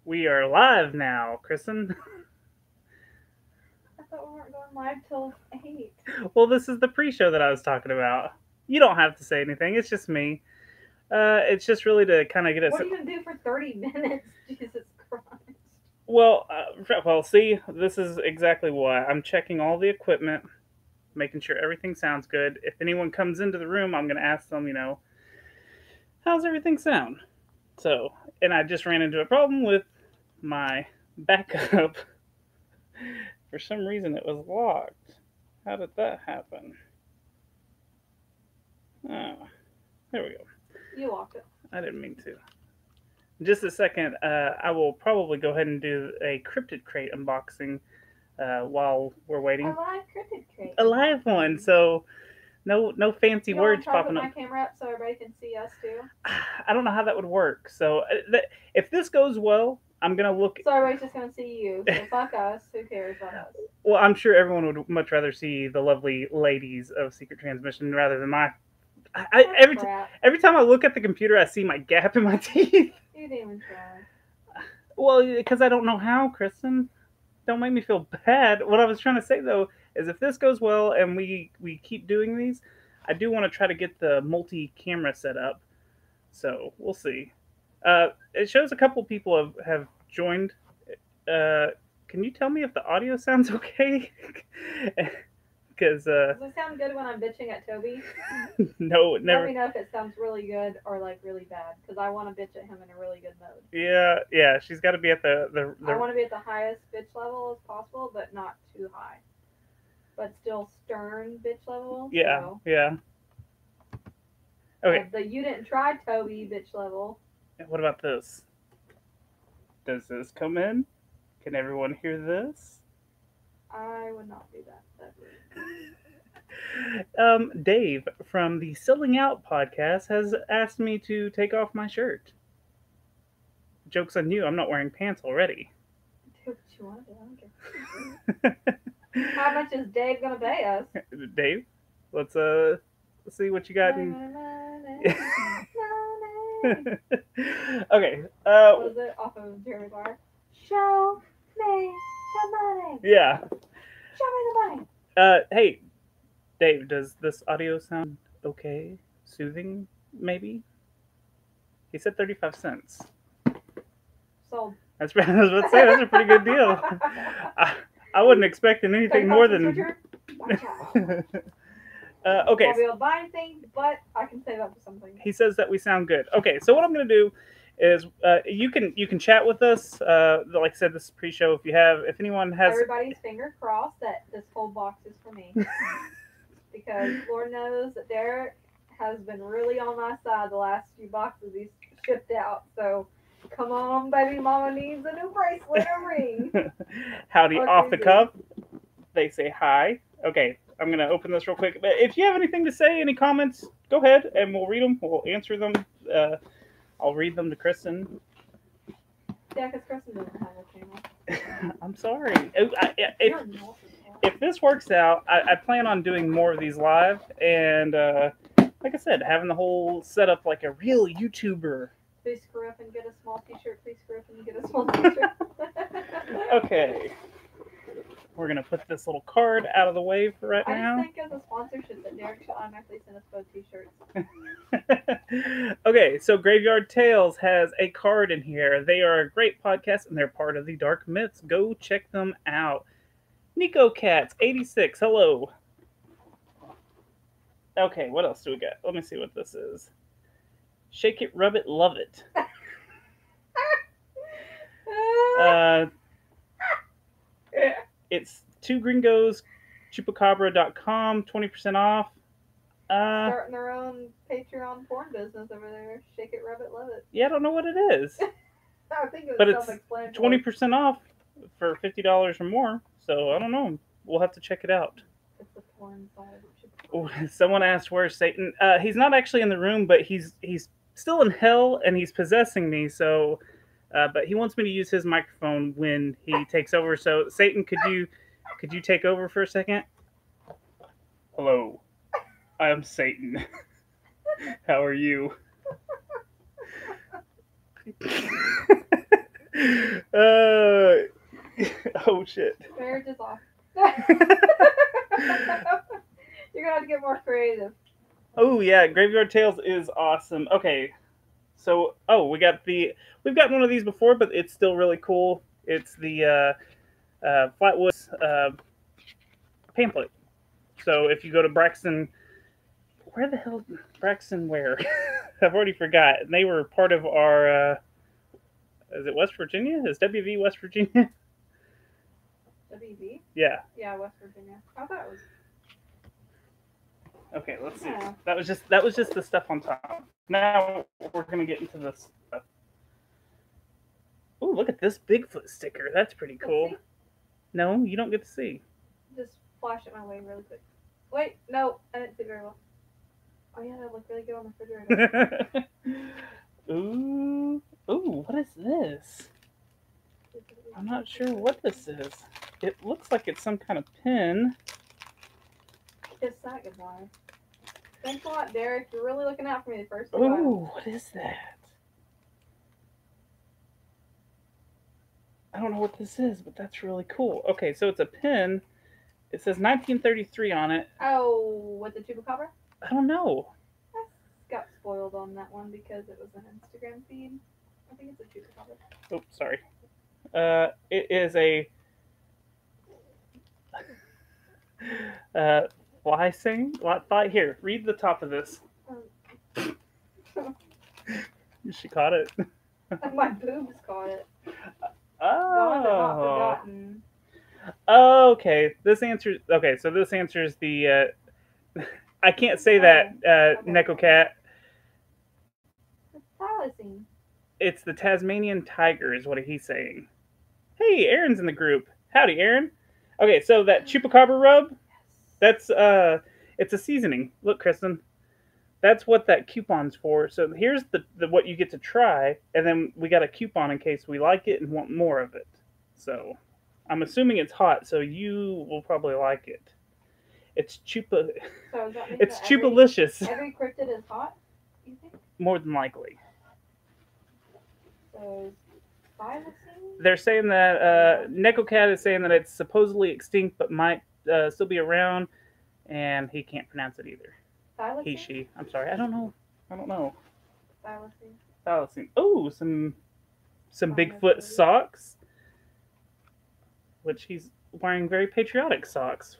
We are live now, Kristen. I thought we weren't going live till 8. Well, this is the pre-show that I was talking about. You don't have to say anything. It's just me. It's just really to kind of get us. What are you going to do for 30 minutes? Jesus Christ. Well. See, this is exactly why I'm checking all the equipment, making sure everything sounds good. If anyone comes into the room, I'm going to ask them, how's everything sound? So, and I just ran into a problem with my backup. For some reason, it was locked. How did that happen? Oh, there we go. You locked it. I didn't mean to. In just a second, I will probably go ahead and do a cryptid crate unboxing while we're A waiting. live cryptid crate. A live one, so no fancy You want words to try to popping put up. my camera up so everybody can see us too? I don't know how that would work. So if this goes well, I'm gonna look. So everybody's just going to see you. So fuck us. Who cares about us? Well, I'm sure everyone would much rather see the lovely ladies of Secret Transmission rather than my. Every time I look at the computer, I see my gap in my teeth. You didn't even try. Well, because I don't know how, Kristen. Don't make me feel bad. What I was trying to say though is, if this goes well and we keep doing these, I do want to try to get the multi-camera set up. So we'll see. It shows a couple people have joined. Can you tell me if the audio sounds okay? Because Does it sound good when I'm bitching at Toby? no, Let never. me know if it sounds really good or like really bad, because I want to bitch at him in a really good mode. Yeah. She's got to be at the. I want to be at the highest bitch level as possible, but not too high. But still stern bitch level. Yeah, so. yeah. Okay. The you didn't try Toby bitch level. What about this? Does this come in? Can everyone hear this? I would not do that. Dave from the Selling Out podcast has asked me to take off my shirt. Joke's on you, I'm not wearing pants already. Do what you want to do. I don't care. How much is Dave gonna pay us? Dave, let's see what you got. Okay. What was it off of Jeremy Barr? Show me the money. Yeah. Show me the money. Hey, Dave, does this audio sound okay? Soothing, maybe? He said 35 cents. Sold. I was about to say, that's a pretty good deal. I wasn't expecting anything more than. Okay. I'll be able to buy anything, but I can save up for something. He says that we sound good. Okay, so what I'm going to do is you can chat with us. Like I said, this is pre-show. If anyone has everybody's finger crossed that this whole box is for me, because Lord knows that Derek has been really on my side the last few boxes he's shipped out. So come on, baby mama needs a new bracelet or ring. Howdy, off the cuff. They say hi. Okay, I'm going to open this real quick. But if you have anything to say, any comments, go ahead and we'll read them. We'll answer them. I'll read them to Kristen. Yeah, because Kristen doesn't have a channel. I'm sorry. If this works out, I plan on doing more of these live. And like I said, having the whole setup like a real YouTuber. Please screw up and get a small t-shirt. Please screw up and get a small t-shirt. Okay. We're going to put this little card out of the way for right now. I just think as a sponsorship that Derek should automatically send us both t-shirts. Okay, so Graveyard Tales has a card in here. They are a great podcast and they're part of the Dark Myths. Go check them out. Nico Cats 86, hello. Okay, what else do we got? Let me see what this is. Shake It, Rub It, Love It. It's 2gringos, chupacabra.com, 20% off. Starting their own Patreon porn business over there. Shake it, rub it, love it. Yeah, I don't know what it is. I think it was but it's 20% off for $50 or more. So I don't know. We'll have to check it out. It's the porn side. Someone asked where's Satan. He's not actually in the room, but he's still in hell and he's possessing me. So. But he wants me to use his microphone when he takes over. So, Satan, could you take over for a second? Hello, I am Satan. How are you? Oh shit. Marriage is off. You're gonna have to get more creative. Oh yeah, Graveyard Tales is awesome. Okay, so we've got one of these before, but it's still really cool. It's the Flatwoods pamphlet. So if you go to Braxton, where the hell Braxton? Where? I've already forgot. And they were part of our. Is it West Virginia? Is WV West Virginia? WV? Yeah. Yeah, West Virginia. I thought it was. Okay, let's see. Yeah. That was just the stuff on top. Now we're gonna get into this stuff. Oh, look at this Bigfoot sticker. That's pretty cool. See? No, you don't get to see. Just flash it my way really quick. Wait, no, I didn't see very well. Oh yeah, that looked really good on the refrigerator. Ooh, what is this? I'm not sure what this is. It looks like it's some kind of pin. Kiss that goodbye. Thanks a lot, Derek. You're really looking out for me the first time. Ooh, what is that? I don't know what this is, but that's really cool. Okay, so it's a pin. It says 1933 on it. Oh, with the chupacabra? I don't know. I got spoiled on that one because it was an Instagram feed. I think it's a chupacabra. Oh, sorry. It is a fly sing. Fly here. Read the top of this. She caught it. My boobs caught it. Oh. Forgotten. Okay. So this answers the. I can't say that. Neko Cat. It's thylacine. It's the Tasmanian tiger, is what he's saying. Hey, Aaron's in the group. Howdy, Aaron. Okay, so that chupacabra rub, that's it's a seasoning. Look, Kristen, that's what that coupon's for. So here's the what you get to try, and then we got a coupon in case we like it and want more of it. So I'm assuming it's hot, so you will probably like it. It's chupa. So does that mean It's that chupalicious. every cryptid is hot, you think? More than likely. So thylacine? They're saying that Neko Cat is saying that it's supposedly extinct, but might still be around, and he can't pronounce it either. Thylacine? He, she. I'm sorry. I don't know. Thylacine. Thylacine. Oh, some Bigfoot socks, which he's wearing very patriotic socks.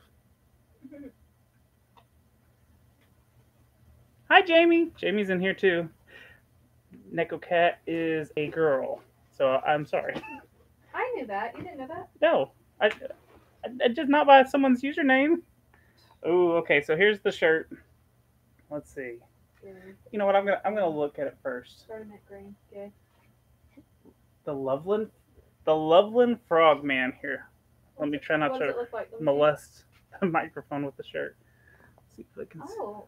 Hi, Jamie. Jamie's in here too. Neko Cat is a girl, so I'm sorry. I knew that. You didn't know that? No, I just not by someone's username. Oh, okay. So here's the shirt. Let's see. You know what? I'm gonna look at it first. Starting at green. Okay. The Loveland Frogman here. Let me try not to molest the microphone with the shirt. Let's see if I can. Oh,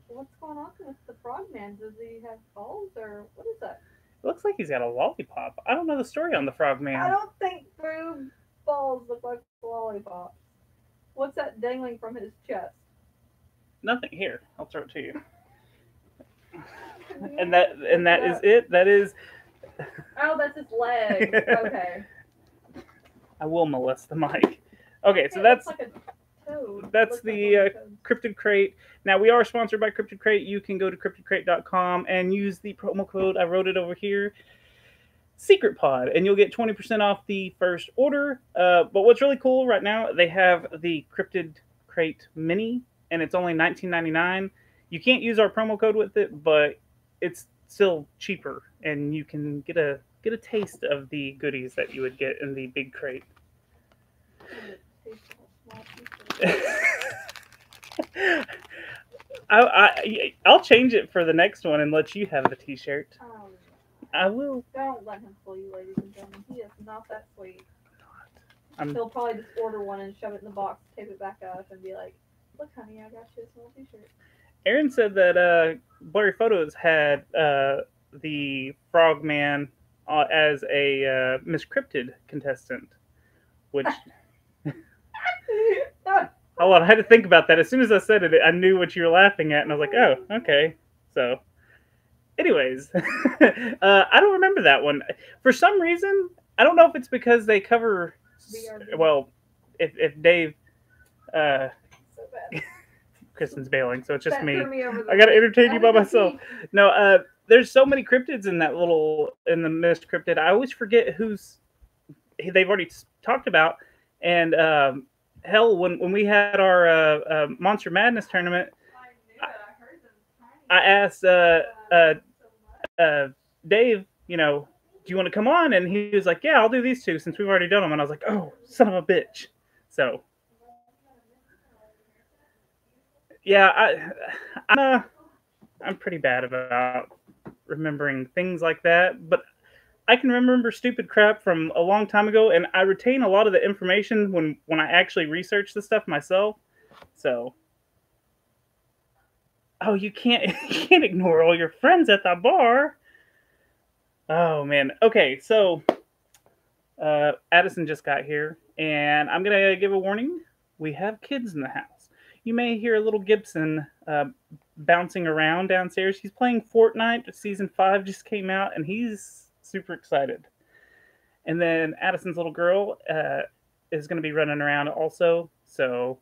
what's going on with the frogman? Does he have balls or what is that? It looks like he's got a lollipop. I don't know the story on the Frogman. I don't think boob balls look like lollipops. What's that dangling from his chest? Nothing. Here, I'll throw it to you. And that is it. That is. Oh, that's his leg. Okay. I will molest the mic. Okay, so It that's looks like a toad. that's Looks like the one of those. Cryptid Crate. Now, we are sponsored by Cryptid Crate. You can go to cryptidcrate.com and use the promo code, I wrote it over here, Secret Pod, and you'll get 20% off the first order. But what's really cool right now, they have the Cryptid Crate Mini, and it's only $19.99. You can't use our promo code with it, but it's still cheaper, and you can get a taste of the goodies that you would get in the big crate. I'll change it for the next one and let you have the t-shirt. I will. Don't let him fool you, ladies and gentlemen. He is not that sweet. I'm, He'll probably just order one and shove it in the box, tape it back up, and be like, "Look, honey, I got you a small t-shirt." Aaron said that Blurry Photos had the Frogman as a Miss Cryptid contestant, which. Hold on, I had to think about that. As soon as I said it, I knew what you were laughing at, and I was like, oh, okay. So, anyways, I don't remember that one. For some reason, I don't know if it's because they cover BRB. Well, if Dave, uh, So bad. Kristen's bailing, so it's just That me. threw me over the I gotta lake. entertain you by Gotta go myself. pee. No, there's so many cryptids in the mist cryptid. I always forget who's they've already talked about. And hell, when we had our Monster Madness tournament, I knew it. I heard them I tiny. asked Dave, do you want to come on? And he was like, yeah, I'll do these two since we've already done them. And I was like, oh, son of a bitch. So yeah, I'm pretty bad about remembering things like that, but I can remember stupid crap from a long time ago, and I retain a lot of the information when I actually research the stuff myself. So, oh, you can't you can't ignore all your friends at the bar. Oh man. Okay, so Addison just got here, and I'm gonna give a warning. We have kids in the house. You may hear a little Gibson bouncing around downstairs. He's playing Fortnite. Season 5 just came out, and he's super excited. And then Addison's little girl is going to be running around also. So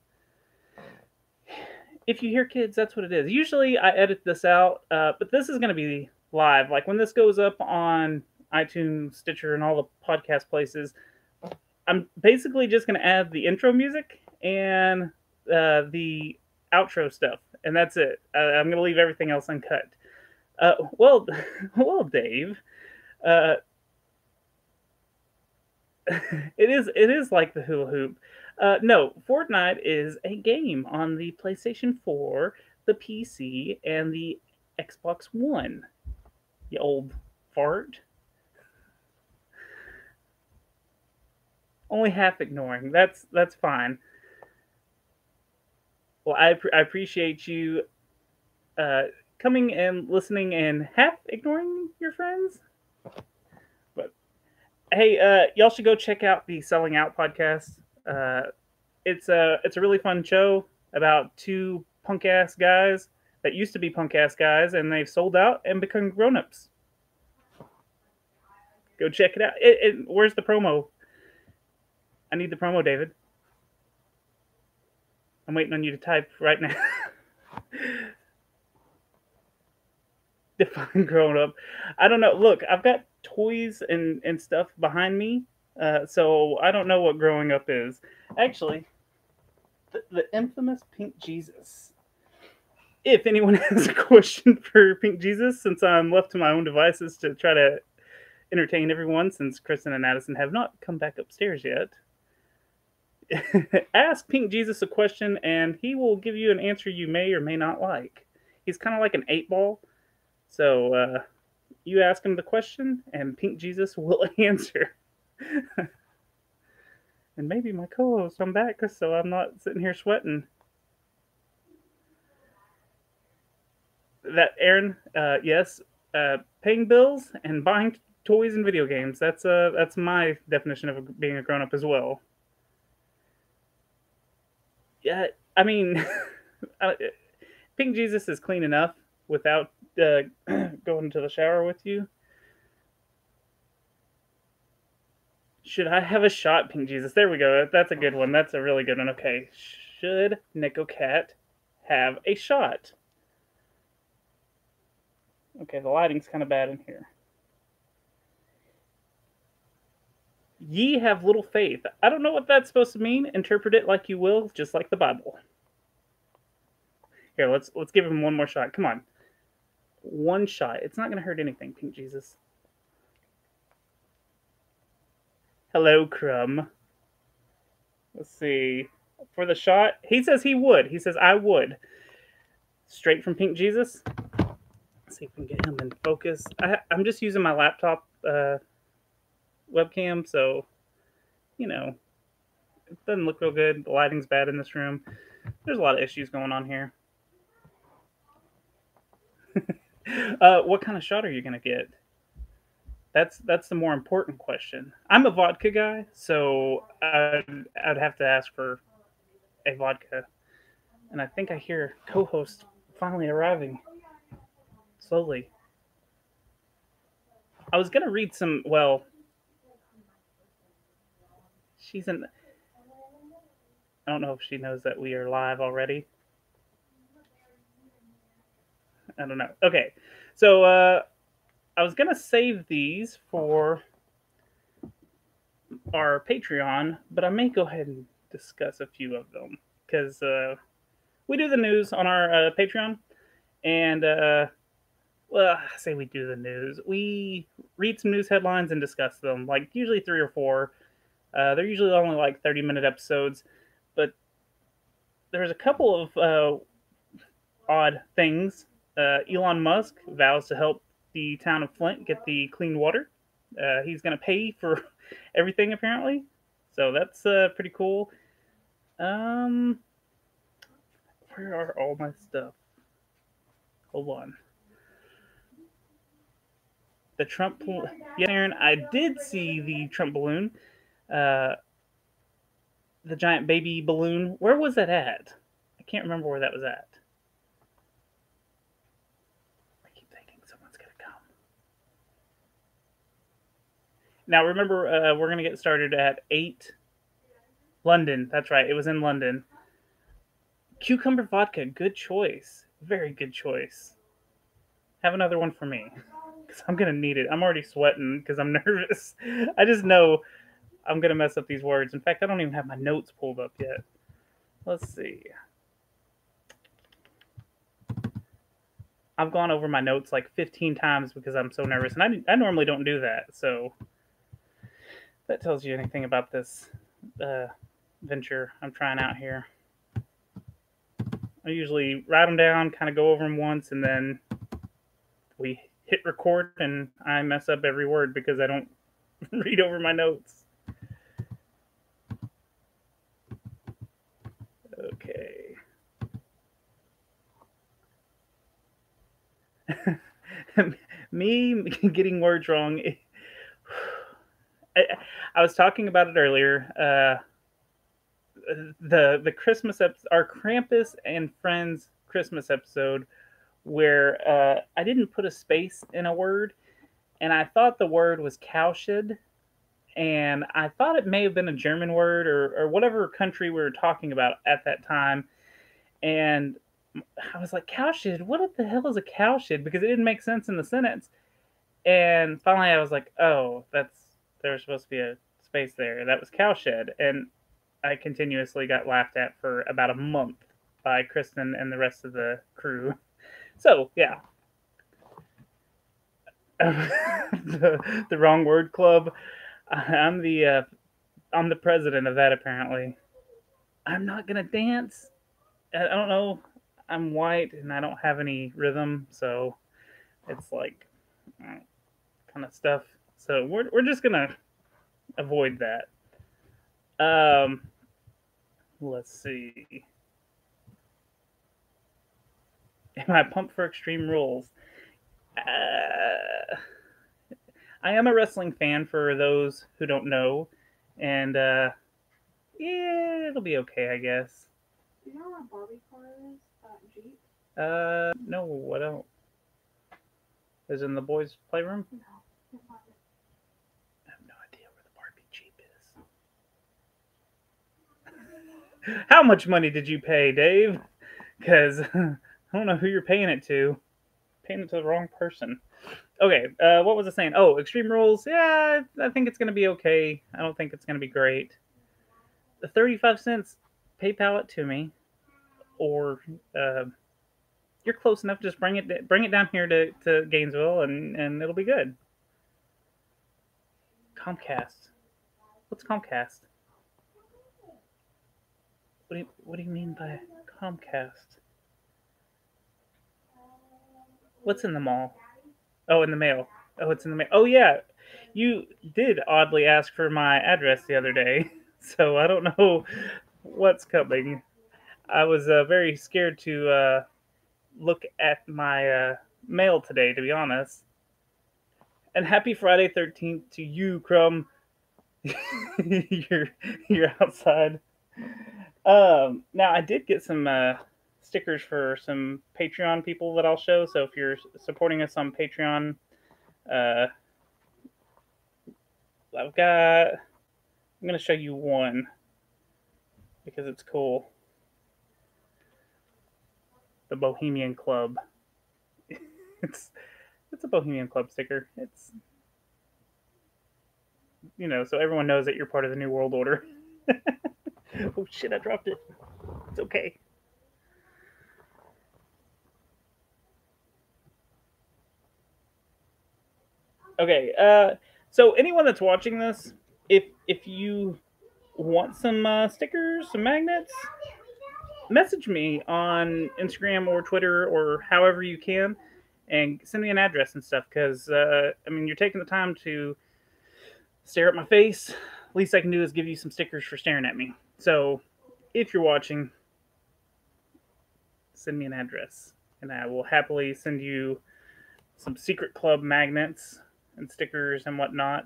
if you hear kids, that's what it is. Usually I edit this out, but this is going to be live. Like when this goes up on iTunes, Stitcher, and all the podcast places, I'm basically just going to add the intro music and the outro stuff, and that's it. I'm going to leave everything else uncut. Well, well, Dave. Uh, it is like the hula hoop. No, Fortnite is a game on the PlayStation 4, the PC, and the Xbox One. You old fart. Only half ignoring. That's fine. Well, I appreciate you uh, coming and listening and half ignoring your friends. But hey, y'all should go check out the Selling Out podcast. It's a really fun show about two punk ass guys that used to be punk ass guys, and they've sold out and become grown ups. Go check it out. Where's the promo? I need the promo, David. I'm waiting on you to type right now. Define grown up. I don't know. Look, I've got toys and stuff behind me, so I don't know what growing up is. Actually, the infamous Pink Jesus. If anyone has a question for Pink Jesus, since I'm left to my own devices to try to entertain everyone, since Kristen and Addison have not come back upstairs yet, ask Pink Jesus a question and he will give you an answer you may or may not like. He's kind of like an 8-ball. So you ask him the question and Pink Jesus will answer. And maybe my co-host come back so I'm not sitting here sweating. That Aaron, yes, paying bills and buying toys and video games. That's my definition of being a grown up as well. Yeah, I mean, Pink Jesus is clean enough without going to the shower with you. Should I have a shot, Pink Jesus? There we go. That's a good one. That's a really good one. Okay. Should Nico Cat have a shot? Okay, the lighting's kind of bad in here. Ye have little faith. I don't know what that's supposed to mean. Interpret it like you will, just like the Bible. Here, let's give him one more shot. Come on. One shot. It's not going to hurt anything, Pink Jesus. Hello, Crumb. Let's see. For the shot, he says he would. He says, I would. Straight from Pink Jesus. Let's see if we can get him in focus. I'm just using my laptop webcam, so, it doesn't look real good. The lighting's bad in this room. There's a lot of issues going on here. What kind of shot are you going to get? That's the more important question. I'm a vodka guy, so I'd have to ask for a vodka. And I think I hear co-host finally arriving. Slowly. I was going to read some, well, She's in. I don't know if she knows that we are live already. I don't know. Okay, so I was gonna save these for our Patreon, but I may go ahead and discuss a few of them because we do the news on our Patreon, and well, I say we do the news. We read some news headlines and discuss them, like usually 3 or 4. They're usually only like 30-minute episodes, but there's a couple of odd things. Elon Musk vows to help the town of Flint get the clean water. He's going to pay for everything apparently, so that's pretty cool. Um, where are all my stuff? Hold on. The Trump, yeah, Aaron, I did see the Trump balloon, uh, the giant baby balloon. Where was that at? I can't remember where that was at. I keep thinking someone's gonna come. Now remember, we're gonna get started at 8. London. That's right. It was in London. Cucumber vodka. Good choice. Very good choice. Have another one for me, because I'm gonna need it. I'm already sweating because I'm nervous. I just know I'm gonna mess up these words. In fact, I don't even have my notes pulled up yet. Let's see. I've gone over my notes like 15 times because I'm so nervous, and I normally don't do that. So that tells you anything about this venture I'm trying out here. I usually write them down, kind of go over them once, and then we hit record, and I mess up every word because I don't read over my notes. Okay. Me getting words wrong. I was talking about it earlier. The Christmas episode, our Krampus and Friends Christmas episode, where I didn't put a space in a word, and I thought the word was cowshed, and I thought it may have been a German word or whatever country we were talking about at that time, and I was like, cowshed? What the hell is a cowshed? Because it didn't make sense in the sentence. And finally, I was like, oh, there's supposed to be a space there. That was cowshed, and I continuously got laughed at for about a month by Kristen and the rest of the crew. So yeah, the wrong word club. I'm the president of that apparently. I'm not gonna dance. I don't know. I'm white and I don't have any rhythm, so it's like kind of stuff. So we're just gonna avoid that. Let's see. Am I pumped for Extreme Rules? I am a wrestling fan for those who don't know, and yeah, it'll be okay, I guess. Do you know what Barbie car is? That Jeep? No, I don't. Is it in the boys' playroom? No. I have no idea where the Barbie Jeep is. How much money did you pay, Dave? Because I don't know who you're paying it to. Paying it to the wrong person. Okay, what was I saying? Oh, Extreme Rules. Yeah, I think it's going to be okay. I don't think it's going to be great. The 35 cents, PayPal it to me. Or you're close enough. Just bring it down here to Gainesville, and it'll be good. Comcast. What's Comcast? What do you mean by Comcast? What's in the mall? Oh, in the mail. Oh, it's in the mail. Oh yeah, you did oddly ask for my address the other day, so I don't know what's coming. I was very scared to look at my mail today, to be honest. And happy Friday 13th to you, Crumb. you're you're outside. Now I did get some stickers for some Patreon people that I'll show. So if you're supporting us on Patreon, I've got I'm going to show you one because it's cool. The Bohemian Club. it's it's a Bohemian Club sticker. It's, you know, so everyone knows that you're part of the New World Order. Oh shit, I dropped it. It's okay. Okay, so anyone that's watching this, if you want some stickers, some magnets, message me on Instagram or Twitter or however you can, and send me an address and stuff. Because I mean, you're taking the time to stare at my face. Least I can do is give you some stickers for staring at me. So, if you're watching, send me an address, and I will happily send you some secret club magnets and stickers and whatnot.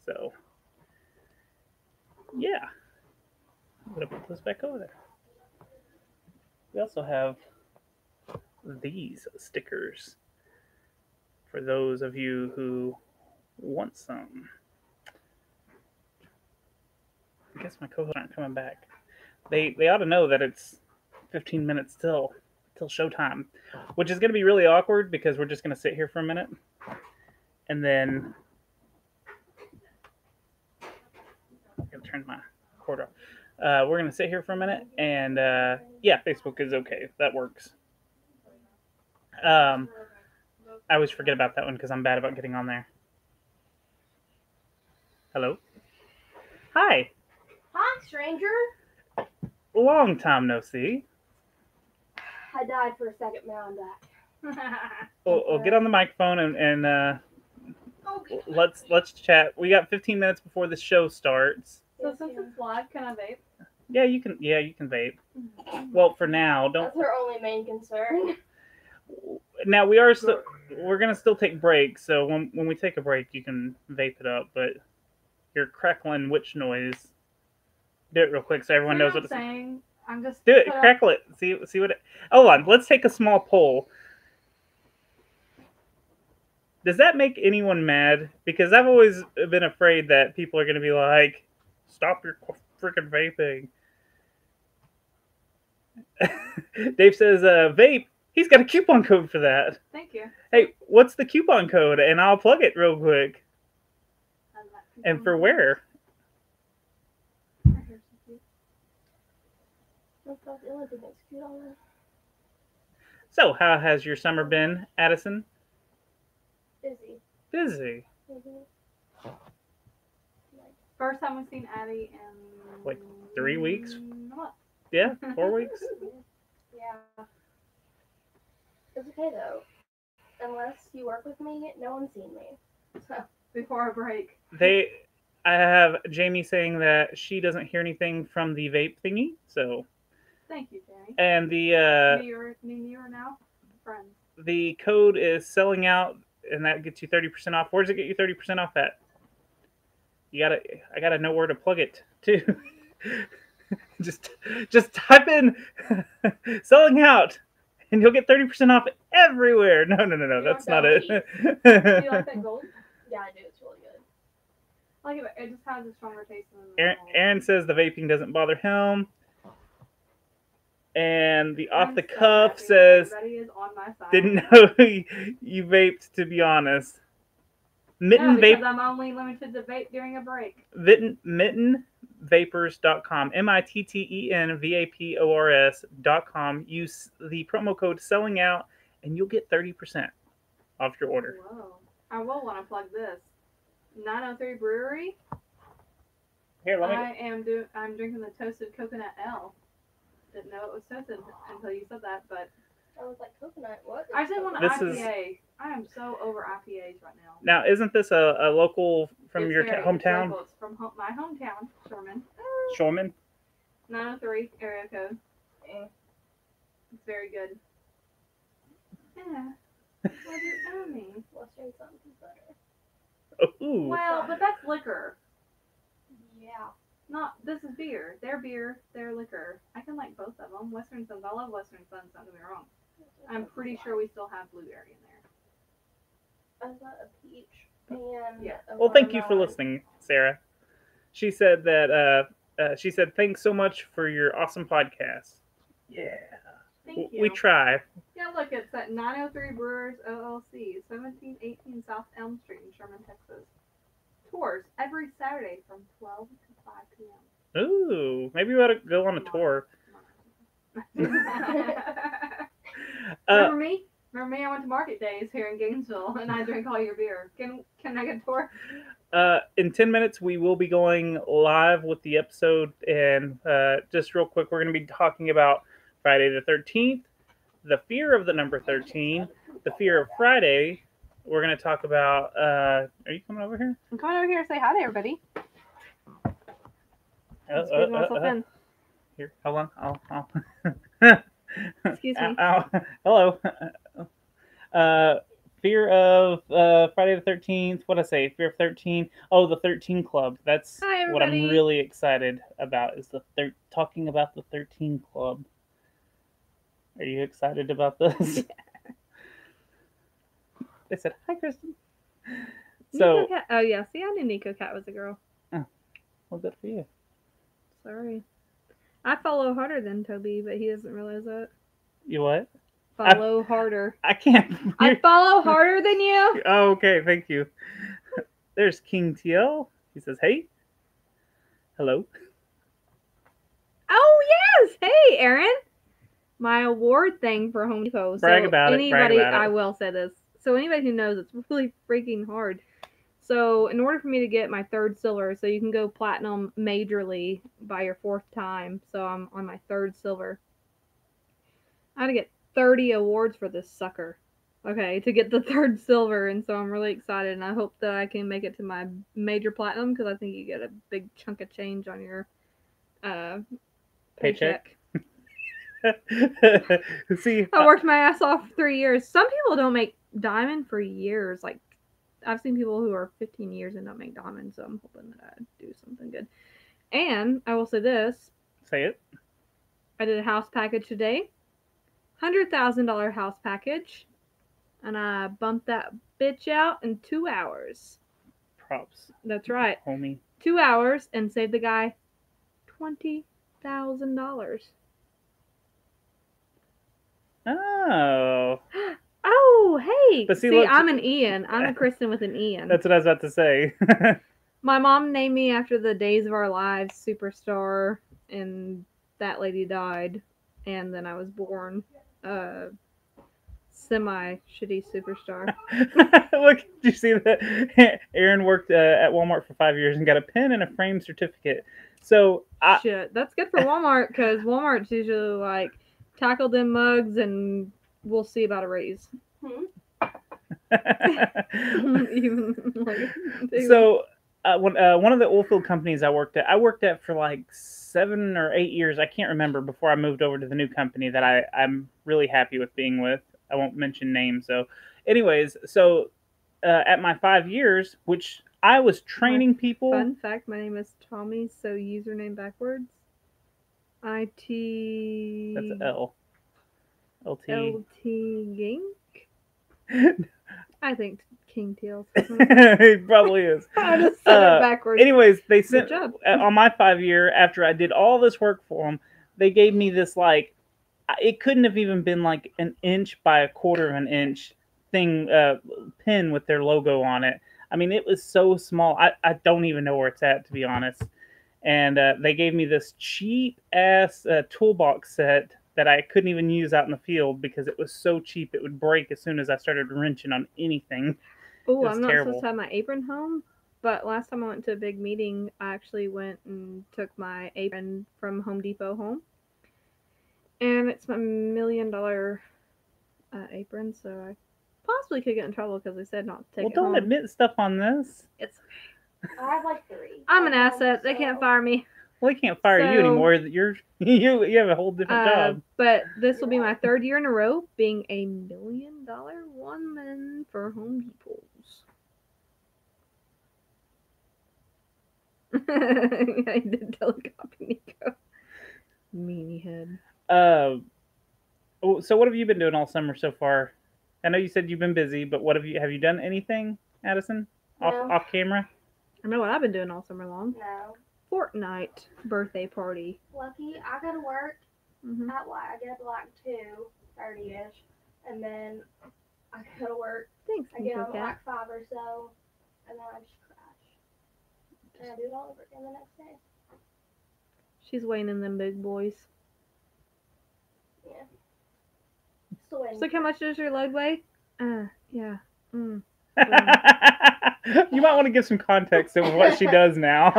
So, yeah, I'm gonna put this back over there. We also have these stickers for those of you who want some. I guess my co-hosts aren't coming back. They ought to know that it's 15 minutes till showtime, which is going to be really awkward because we're just going to sit here for a minute, and then I'm going to turn my cord off. We're going to sit here for a minute, and yeah, Facebook is okay. That works. I always forget about that one because I'm bad about getting on there. Hello. Hi. Hi, stranger. Long time no see. I died for a second, now I'm back. We'll get on the microphone and let's chat. We got 15 minutes before the show starts. So since it's live, can I vape? Yeah, you can. Yeah, you can vape. Well, for now, don't. That's our only main concern. Now we're gonna still take breaks. So when we take a break, you can vape it up. But you're crackling witch noise. Do it real quick so everyone knows what it's saying. I'm just do it. Crackle it. See what it. Hold on. Let's take a small poll. Does that make anyone mad? Because I've always been afraid that people are going to be like, "Stop your freaking vaping." Dave says, "Vape." He's got a coupon code for that. Thank you. Hey, what's the coupon code? And I'll plug it real quick. And for where? So, how has your summer been, Addison? Busy. Busy. Mm-hmm. First time we've seen Addie in Like 3 weeks? a month. Yeah, 4 weeks. Yeah. It's okay though. Unless you work with me, no one's seen me. So Before a break. I have Jamie saying that she doesn't hear anything from the vape thingy. So. Thank you, Jamie. And the me and you are now friends. The code is selling out, and that gets you 30% off. Where does it get you 30% off at? I gotta know where to plug it too. just type in selling out, and you'll get 30% off everywhere. No, that's not it. Do you like that gold? yeah, I do. It's really good. I like it. It just has a stronger taste than Aaron says the vaping doesn't bother him. And the off the cuff says, is on my side. "Didn't know you vaped, to be honest." Mitten because I'm only limited to vape during a break. Mittenvapors.com. MITTENVAPORS.com. Use the promo code selling out, and you'll get 30% off your order. Whoa! I will want to plug this. 903 Brewery. Here, I'm drinking the toasted coconut ale. Didn't know it was toasted until you said that, but I was like, coconut, what? I just want an IPA. I am so over IPAs right now. Now, isn't this a local from your hometown? It's from my hometown, Shorman. Shorman? 903 area code. It's very good. Yeah. What do you owe me? Western something better. Ooh. Well, but that's liquor. Yeah. This is beer. Their beer, their liquor. I can like both of them. Western Suns. I love Western Suns, don't get me wrong. I'm pretty sure we still have blueberry in there. I've got a peach and yeah. Well, thank you for listening, Sarah. She said that she said thanks so much for your awesome podcast. Yeah, Thank you. we try. Yeah, look, it's at 903 Brewers LLC, 1718 South Elm Street in Sherman, Texas. Tours every Saturday from 12 to 5 p.m. Ooh, maybe we ought to go on a tour. Remember me? Remember me? I went to Market Days here in Gainesville, and I drank all your beer. Can I get a tour? In 10 minutes, we will be going live with the episode. And just real quick, we're going to be talking about Friday the 13th, the fear of the number 13, the fear of Friday. We're going to talk about. Are you coming over here? I'm coming over here to say hi to everybody. Squeeze myself in. Here, hold on. I'll Excuse me. Hello. Fear of Friday the 13th. What did I say? Fear of 13. Oh, the 13 Club. That's Hi, what I'm everybody. really excited about. Is talking about the 13 Club. Are you excited about this? Yeah. They said hi, Kristen. So, Nico Cat. Oh yeah, see, I knew Nico Cat was a girl. well, good for you. Sorry, I follow harder than Toby, but he doesn't realize that. You what? Follow harder. I can't. I follow harder than you. Oh, okay, thank you. There's King TL. He says, "Hey, hello." Oh yes, hey Aaron. My award thing for Home Depot. Brag about it. Anybody, I will say this. So anybody who knows, it's really freaking hard. So in order for me to get my third silver, so you can go platinum majorly by your fourth time. So I'm on my third silver. I had to get 30 awards for this sucker. Okay, to get the third silver, and so I'm really excited, and I hope that I can make it to my major platinum because I think you get a big chunk of change on your paycheck. See, I worked my ass off for 3 years. Some people don't make diamond for years. Like, I've seen people who are 15 years and don't make diamond, so I'm hoping that I do something good. And I will say this. Say it. I did a house package today. $100,000 house package. And I bumped that bitch out in 2 hours. Props. That's right. Homie. 2 hours and saved the guy $20,000. Oh. Oh, hey. But see, look, look, I'm an Ian. I'm a Kristen with an Ian. That's what I was about to say. My mom named me after the Days of Our Lives superstar, and that lady died. And then I was born semi-shitty superstar. Look, did you see that? Aaron worked at Walmart for 5 years and got a pen and a framed certificate. So Shit, that's good for Walmart, because Walmart's usually like, tackle them mugs and we'll see about a raise. So one of the oil field companies I worked at for like 7 or 8 years. I can't remember, before I moved over to the new company that I'm really happy with being with. I won't mention names. So anyways, so at my 5 years, which I was training people. Fun fact, my name is Tommy, so username backwards. IT. That's L. LT. Gink? I think King Teals. He probably is. I just said it backwards. Anyways, they sent Good job. on my 5 year, after I did all this work for them, they gave me this, like, it couldn't have even been like an inch by a quarter of an inch thing, pin with their logo on it. I mean, it was so small. I don't even know where it's at, to be honest. And they gave me this cheap ass toolbox set that I couldn't even use out in the field because it was so cheap it would break as soon as I started wrenching on anything. Oh, I'm not supposed to have my apron home, but last time I went to a big meeting, I actually went and took my apron from Home Depot home. And it's my $1 million apron, so I possibly could get in trouble because they said not to take it home. Well, don't admit stuff on this. It's okay. I have like 3. I'm an asset. They can't fire me. Well, they can't fire you anymore. You have a whole different job. But this will be my 3rd year in a row being a $1 million woman for Home Depots. I did telecopy Nico. Meanie head. So what have you been doing all summer so far? I know you said you've been busy, but have you done anything, Addison? No. Off camera? I know what I've been doing all summer long. No. Fortnite birthday party. Lucky, I go to work Mm-hmm. at like, I get up at like 2:30ish, and then I go to work. Thanks, I get Nico home at Cat. like 5 or so, and then I just crash. And I do it all over again the next day. She's weighing in them big boys. Yeah. Still waiting. She's like, how much does your load weigh? Yeah. You might want to give some context of what she does now.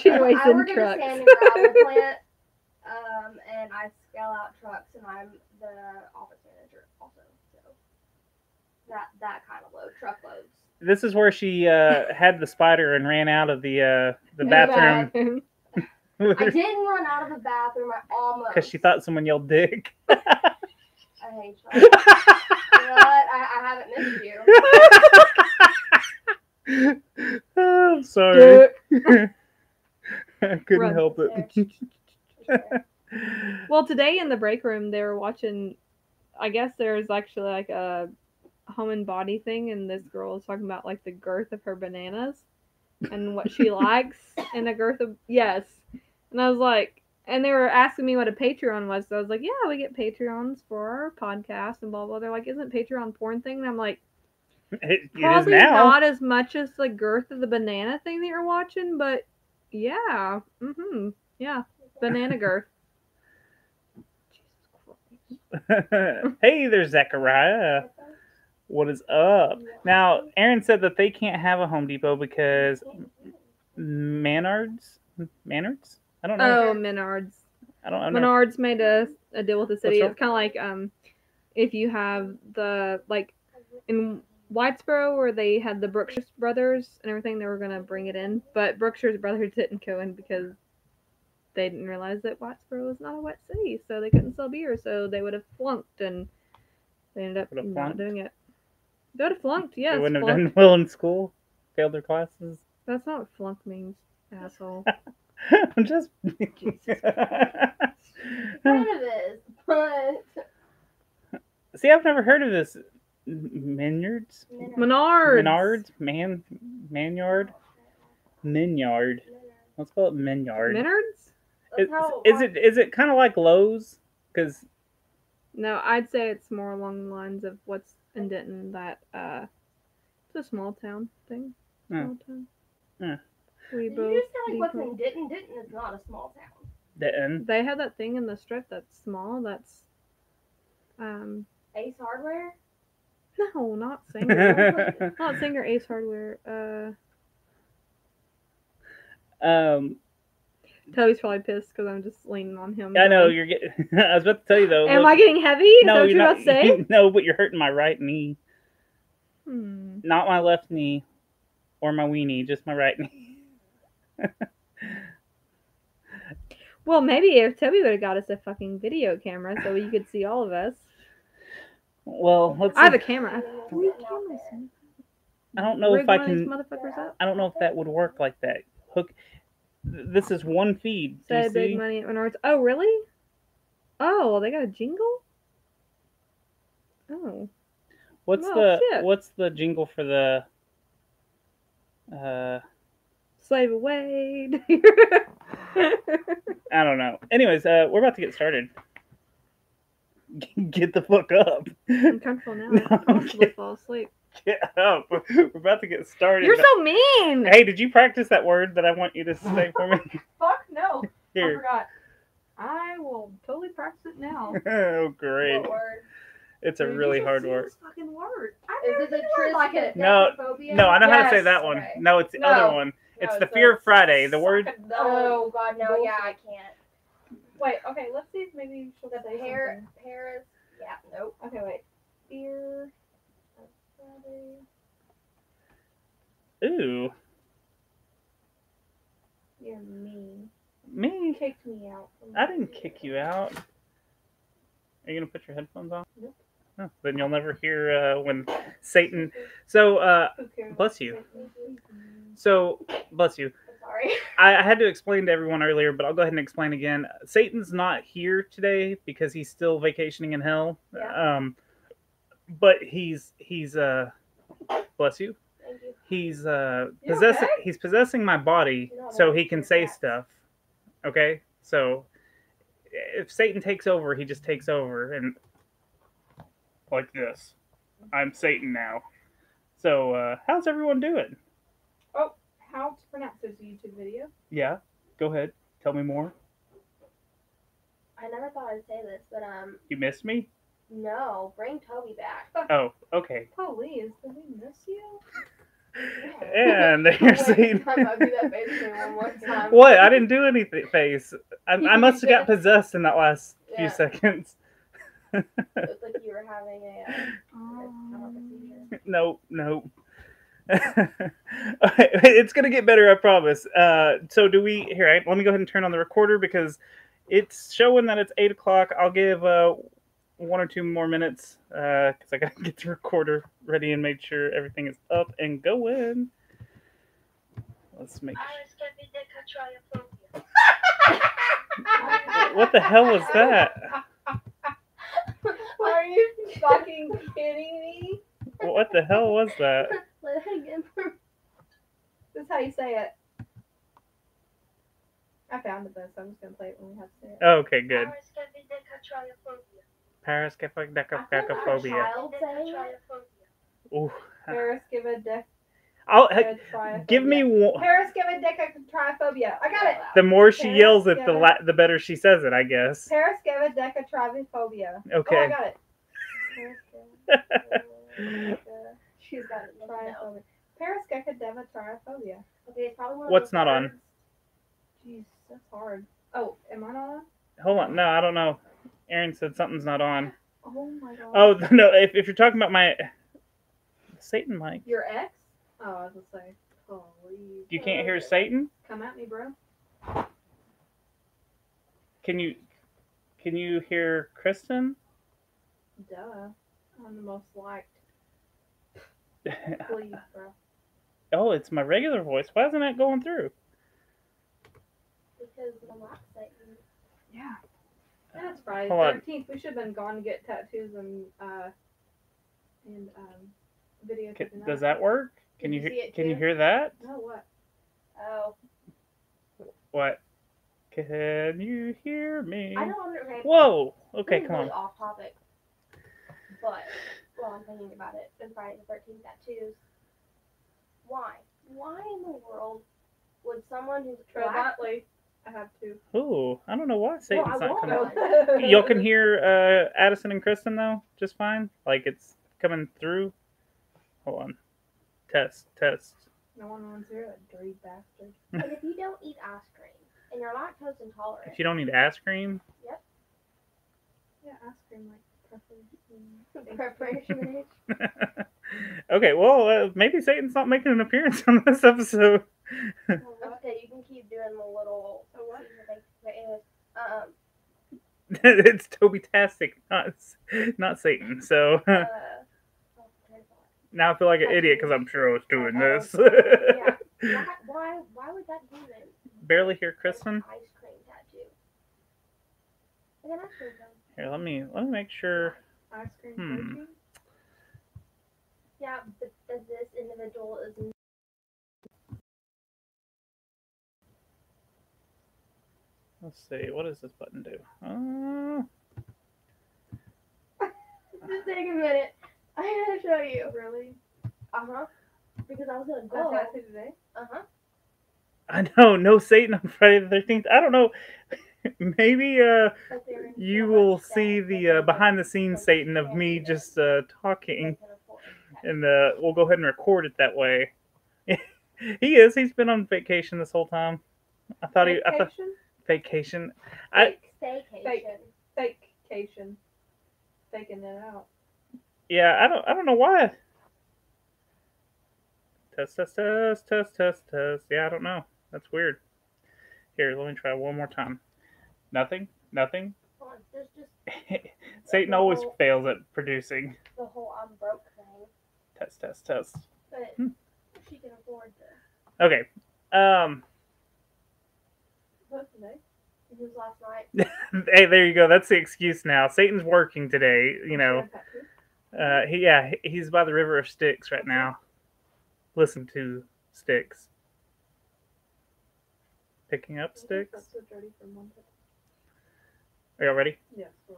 She weighs I in work at a trucks. sand and gravel plant, and I scale out trucks, and I'm the office manager also. So that kind of load, truck loads. This is where she had the spider and ran out of the bathroom I didn't run out of the bathroom. I almost. because she thought someone yelled "dick." I hate you. You know what? I haven't missed you. Oh, I'm sorry. I couldn't Run. help it. Well, today in the break room, they were watching. I guess there's actually like a home and body thing, and this girl was talking about like the girth of her bananas and what she likes, and the girth of yes. And I was like, and they were asking me what a Patreon was, so I was like, yeah, we get Patreons for our podcast and blah blah. They're like, isn't Patreon porn thing? And I'm like, It is probably now. not as much as the girth of the banana thing that you're watching, but yeah, yeah, banana girth. Hey there, Zechariah. What is up? Now, Aaron said that they can't have a Home Depot because Menards? I don't know. Oh, Menards. I don't know. Menards made a deal with the city. What's It's kind of like if you have the like in Whitesboro where they had the Brookshire brothers and everything, they were gonna bring it in, but Brookshire's brothers didn't go in because they didn't realize that Whitesboro was not a wet city, so they couldn't sell beer, so they would have flunked, and they ended up Would have not flunked? doing it. They would have flunked, yes. They wouldn't have flunked. done well in school. Failed their classes. That's not what flunk means, asshole. I'm just. Kind of is, but See, I've never heard of this. Menards? Menards. Manyard? Minyard. Let's call it Minyard. Menards? Is it kind of like Lowe's? Because No, I'd say it's more along the lines of what's in Denton, that it's a small town thing. Small town. Yeah. We did both you just say like what's Depot. in Denton? Denton is not a small town. Denton. They have that thing in the strip that's small, that's Ace Hardware? no, not Singer. Not Singer, Ace Hardware. Toby's probably pissed because I'm just leaning on him. I know going, you're getting. I was about to tell you though. Am I getting heavy? Is that what you're not. about to say? No, but you're hurting my right knee, Hmm. not my left knee, or my weenie, just my right knee. Well, maybe if Toby would have got us a fucking video camera so you could see all of us. Well, let's. I have see. a camera. Three cameras. I don't know Rig if I one of these can. motherfuckers up. I don't know if that would work like that. Hook. This is one feed. Do you Say big see? money at Menards. Oh, really? Oh, they got a jingle? Oh. What's the jingle for the? Slave away. I don't know. Anyways, we're about to get started. Get the fuck up. I'm comfortable now. No, I could possibly get- fall asleep. Get up. We're about to get started. You're so mean! Hey, did you practice that word that I want you to say for me? Fuck no. I Here. forgot. I will totally practice it now. Oh, great. What word? It's a really hard word. This fucking word. Is it the like it. No, triskaidekaphobia? No, I know how to say Yes. that one. Okay. No, it's the No. other one. It's the Fear of Friday. The word. Oh god, no, yeah, I can't. Wait, okay, let's see if maybe she'll The say Paris, yeah, nope. something. Okay, wait. Fear of Friday. Ooh, You're mean. me? You kicked me out. I didn't kick you out. Are you gonna put your headphones on? Nope. Oh, then you'll never hear when Satan. So, Who cares? bless you. So, bless you. I'm sorry. I had to explain to everyone earlier, but I'll go ahead and explain again. Satan's not here today because he's still vacationing in hell. Yeah. But he's bless you. Thank you. He's You possessing. okay? He's possessing my body You know, so like he can your say cats. stuff. Okay, so if Satan takes over, he just takes over, and like this, I'm Satan now. So how's everyone doing? Oh, how to pronounce this YouTube video? Yeah, go ahead. Tell me more. I never thought I'd say this, but You missed me? no, bring Toby back. Oh, okay. Please, did we miss you? And Wait, you're saying time out, do that face to me one more time. what? I didn't do anything. Face. I You must have got did. possessed in that last few Yeah. seconds. It was like you were having a seizure. Nope, nope. It's gonna get better, I promise. So do we? Here, let me go ahead and turn on the recorder because it's showing that it's 8 o'clock. I'll give 1 or 2 more minutes because I gotta get the recorder ready and make sure everything is up and going. Let's make. What the hell was that? Are you fucking kidding me? What the hell was that? Play that again. This is how you say it. I found it though, so I'm just gonna play it when we have to say it. Oh, okay, good. I feel like a Paraskephobia. child saying it. Ooh. I'll Paraskividecatryphobia. give me one. Paraskividecatryphobia. I got it. The more she yells it, the better she says it, I guess. Paraskividecatryphobia. Okay. Oh, I got it. She's got it. Tryphobia. Paraskividecatryphobia. Okay, it's probably one of What's those not on? words. Jeez, that's hard. Oh, am I not on? Hold on. No, I don't know. Aaron said something's not on. Oh my god. Oh, no. If you're talking about my Satan mic, Your ex? Oh, I was gonna say. Holy. you can't hear Satan? Come at me, bro. Can you hear Kristen? Duh. I'm the most liked. Please, bro. Oh, it's my regular voice. Why isn't that going through? Because the lock Satan. Yeah. That's Friday Hold on. 13th. We should have been gone to get tattoos and video. Does that work? Can Did you you see it can you too? hear that? No, what? Oh. What? Can you hear me? I don't understand. Whoa. Okay, This is come really on. off topic. But while I'm thinking about it, and Friday the 13th tattoos. Why? Why in the world would someone who's Tread black? lightly. I have to. Ooh, I don't know why Satan's I not won't coming. know. Y'all can hear Addison and Kristen though, just fine. Like it's coming through. Hold on. Test. No one wants to hear that dirty bastard. But if you don't eat ice cream and you're lactose intolerant, If you don't need ice cream, Yeah, ice cream like preferably. preparation okay. Well, maybe Satan's not making an appearance on this episode. Okay, you can keep doing the little. So what? But anyways, It's Toby-tastic, not Satan. So oh, now I feel like an idiot because I'm sure I was doing this. yeah. Why would that demon Barely hear an Kristen. ice cream tattoo? Like an ice cream cone. Here, let me make sure. Ice cream Hmm. protein? Yeah, but this individual is. Let's see. What does this button do? Just take a minute. I gotta show you. Really? Because I was gonna A go. tattoo today? I know. No Satan on Friday the 13th. I don't know. Maybe But they're in you so will much see debt that the they behind the can- scenes they Satan of can't me do just it. talking, They can afford it. and we'll go ahead and record it that way. He is. He's been on vacation this whole time. I thought Vacation? vacation. Staycation. Fakecation. Faking it out. Yeah, I don't know why. Test. Yeah, I don't know. That's weird. Here, let me try one more time. Nothing. Hold on, there's just Satan always fails at producing. the whole I'm broke thing. Test. But she can afford this. Okay. What today? It was last night. Hey, there you go. That's the excuse now. Satan's working today. You know. Tattoo? He's by the River of Styx right now. listen to sticks. Picking up sticks. Episode's ready for Monday. Are y'all ready? Yes, sure.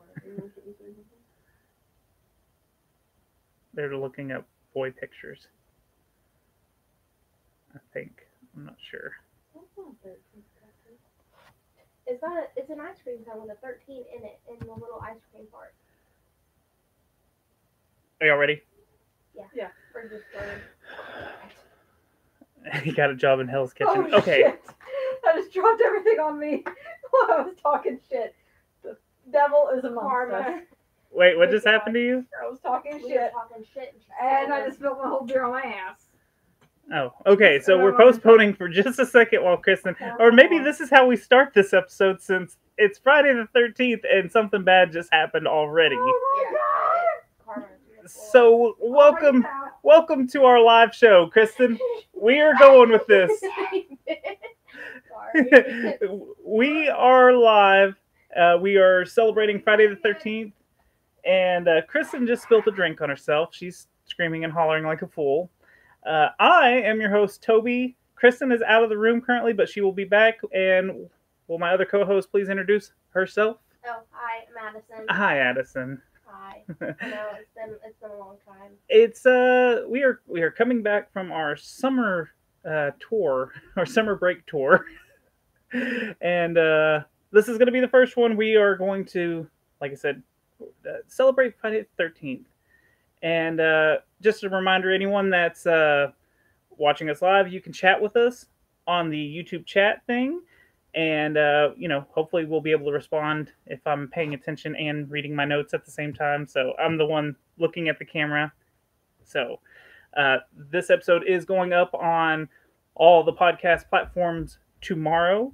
They're looking up boy pictures. I think. I'm not sure. It's an ice cream cone with a 13 in it in the little ice cream part. Are y'all ready? Yeah. We're just going. He got a job in Hell's Kitchen. Oh, Okay. shit. I just dropped everything on me while I was talking shit. The devil is amongst us. Karma. Wait, what just happened to you? I was talking We were shit, talking shit. and I just spilled my whole beer on my ass. Oh, okay. So we're postponing for just a second while Kristen, or maybe this is how we start this episode since it's Friday the 13th and something bad just happened already. Oh my Karma. So welcome to our live show, Kristen. We are going with this. Sorry. We are live. We are celebrating Friday the 13th, and Kristen just spilled a drink on herself. She's screaming and hollering like a fool. I am your host, Toby. Kristen is out of the room currently, but she will be back. And will my other co-host please introduce herself? Oh, hi, Madison. Hi, Addison. Hi. I know it's been a long time. It's we are coming back from our summer tour, our summer break tour, and this is going to be the first one. We are going to, like I said, celebrate Friday the 13th. And just a reminder, anyone that's watching us live, you can chat with us on the YouTube chat thing. And, hopefully we'll be able to respond if I'm paying attention and reading my notes at the same time. So I'm the one looking at the camera. So this episode is going up on all the podcast platforms tomorrow.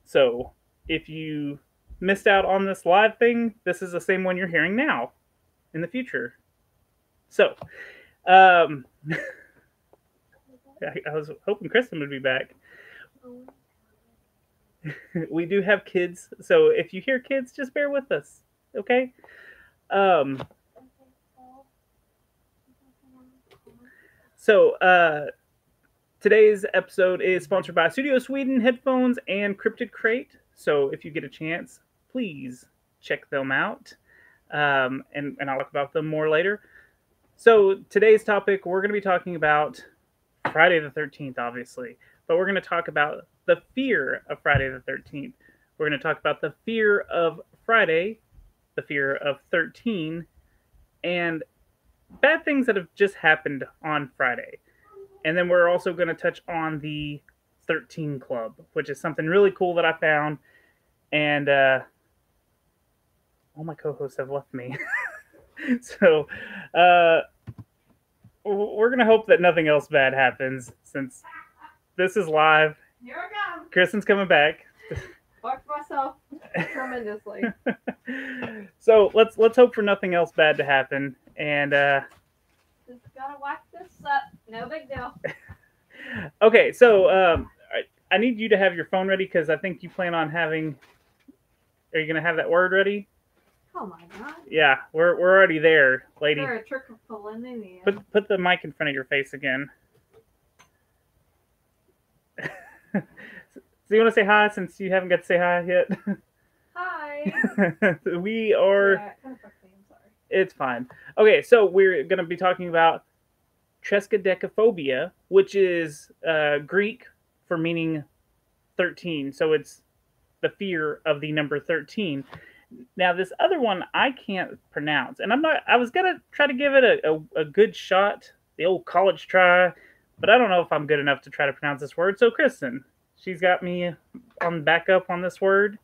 So if you missed out on this live thing, this is the same one you're hearing now in the future. So, I was hoping Kristen would be back. We do have kids, so if you hear kids, just bear with us, okay? So, today's episode is sponsored by Studio Sweden headphones and Cryptid Crate. So, if you get a chance, please check them out, and I'll talk about them more later. So today's topic, we're going to be talking about Friday the 13th, obviously. But we're going to talk about the fear of Friday the 13th. We're going to talk about the fear of Friday, the fear of 13, and bad things that have just happened on Friday. And then we're also going to touch on the 13 Club, which is something really cool that I found. And all my co-hosts have left me. So, we're going to hope that nothing else bad happens since this is live. Here I go. Kristen's coming back. Fucked myself tremendously. So, let's hope for nothing else bad to happen. And, Just gotta whack this up. No big deal. okay, so, I need you to have your phone ready because I think you plan on having... Are you going to have that word ready? Oh my god. Yeah, we're already there, lady. They're a trick of pulling in the end. Put the mic in front of your face again. So you want to say hi since you haven't got to say hi yet? Hi. We are... Yeah, it kind of fucked me. I'm sorry. It's fine. Okay, so we're going to be talking about triskaidekaphobia, which is Greek for meaning 13. So it's the fear of the number 13. Now, this other one I can't pronounce, and I was going to try to give it a good shot, the old college try, but I don't know if I'm good enough to try to pronounce this word. So, Kristen, she's got me on backup on this word.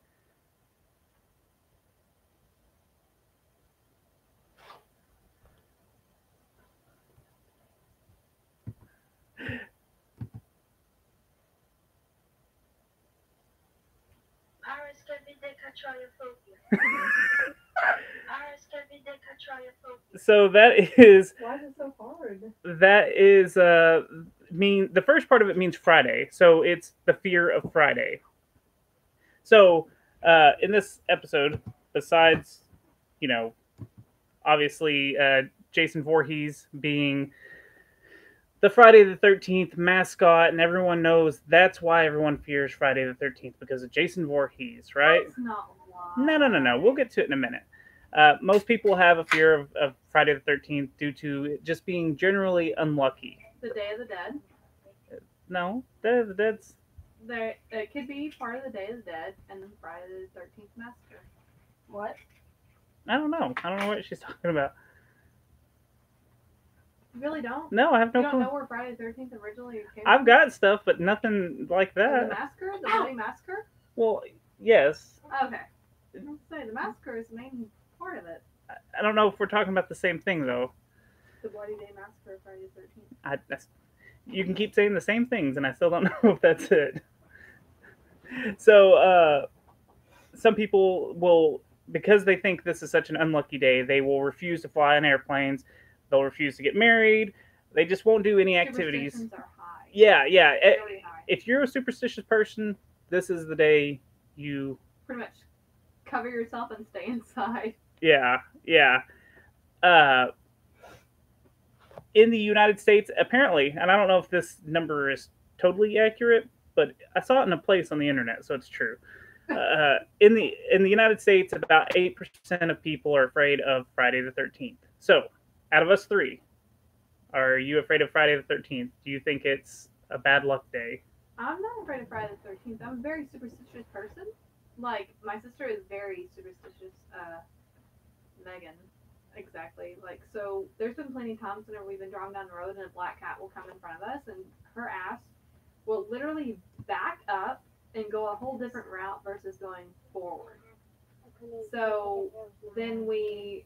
So that is... Why is it so hard? That is the first part of it means Friday. So it's the fear of Friday. So in this episode, besides, obviously Jason Voorhees being the Friday the 13th mascot, and everyone knows that's why everyone fears Friday the 13th because of Jason Voorhees, right? That's not why. No. We'll get to it in a minute. Most people have a fear of Friday the 13th due to it just being generally unlucky. The Day of the Dead. No, Day of the Dead's. There, it could be part of the Day of the Dead and then Friday the 13th Massacre. What? I don't know. I don't know what she's talking about. You really don't? No, I have You no don't clue. know where Friday the 13th originally came I've from? got stuff, but nothing like The that. massacre? The Bloody Massacre? Well, yes. Okay. I was going to say, the massacre is the main part of it. I don't know if we're talking about the same thing though. The Bloody Day Massacre of Friday the 13th. You can keep saying the same things, and I still don't know if that's it. So, some people will, because they think this is such an unlucky day, they will refuse to fly on airplanes. They'll refuse to get married. They just won't do any activities. Superstitions are high. Yeah. Really high. If you're a superstitious person, this is the day you. Pretty much cover yourself and stay inside. Yeah. In the United States, apparently, and I don't know if this number is totally accurate, but I saw it in a place on the internet, so it's true. In the United States, about 8% of people are afraid of Friday the 13th. So, out of us three, are you afraid of Friday the 13th? Do you think it's a bad luck day? I'm not afraid of Friday the 13th. I'm a very superstitious person. Like, my sister is very superstitious. Megan. Exactly. Like, so there's been plenty of times whenever we've been driving down the road and a black cat will come in front of us and her ass will literally back up and go a whole different route versus going forward. So then we're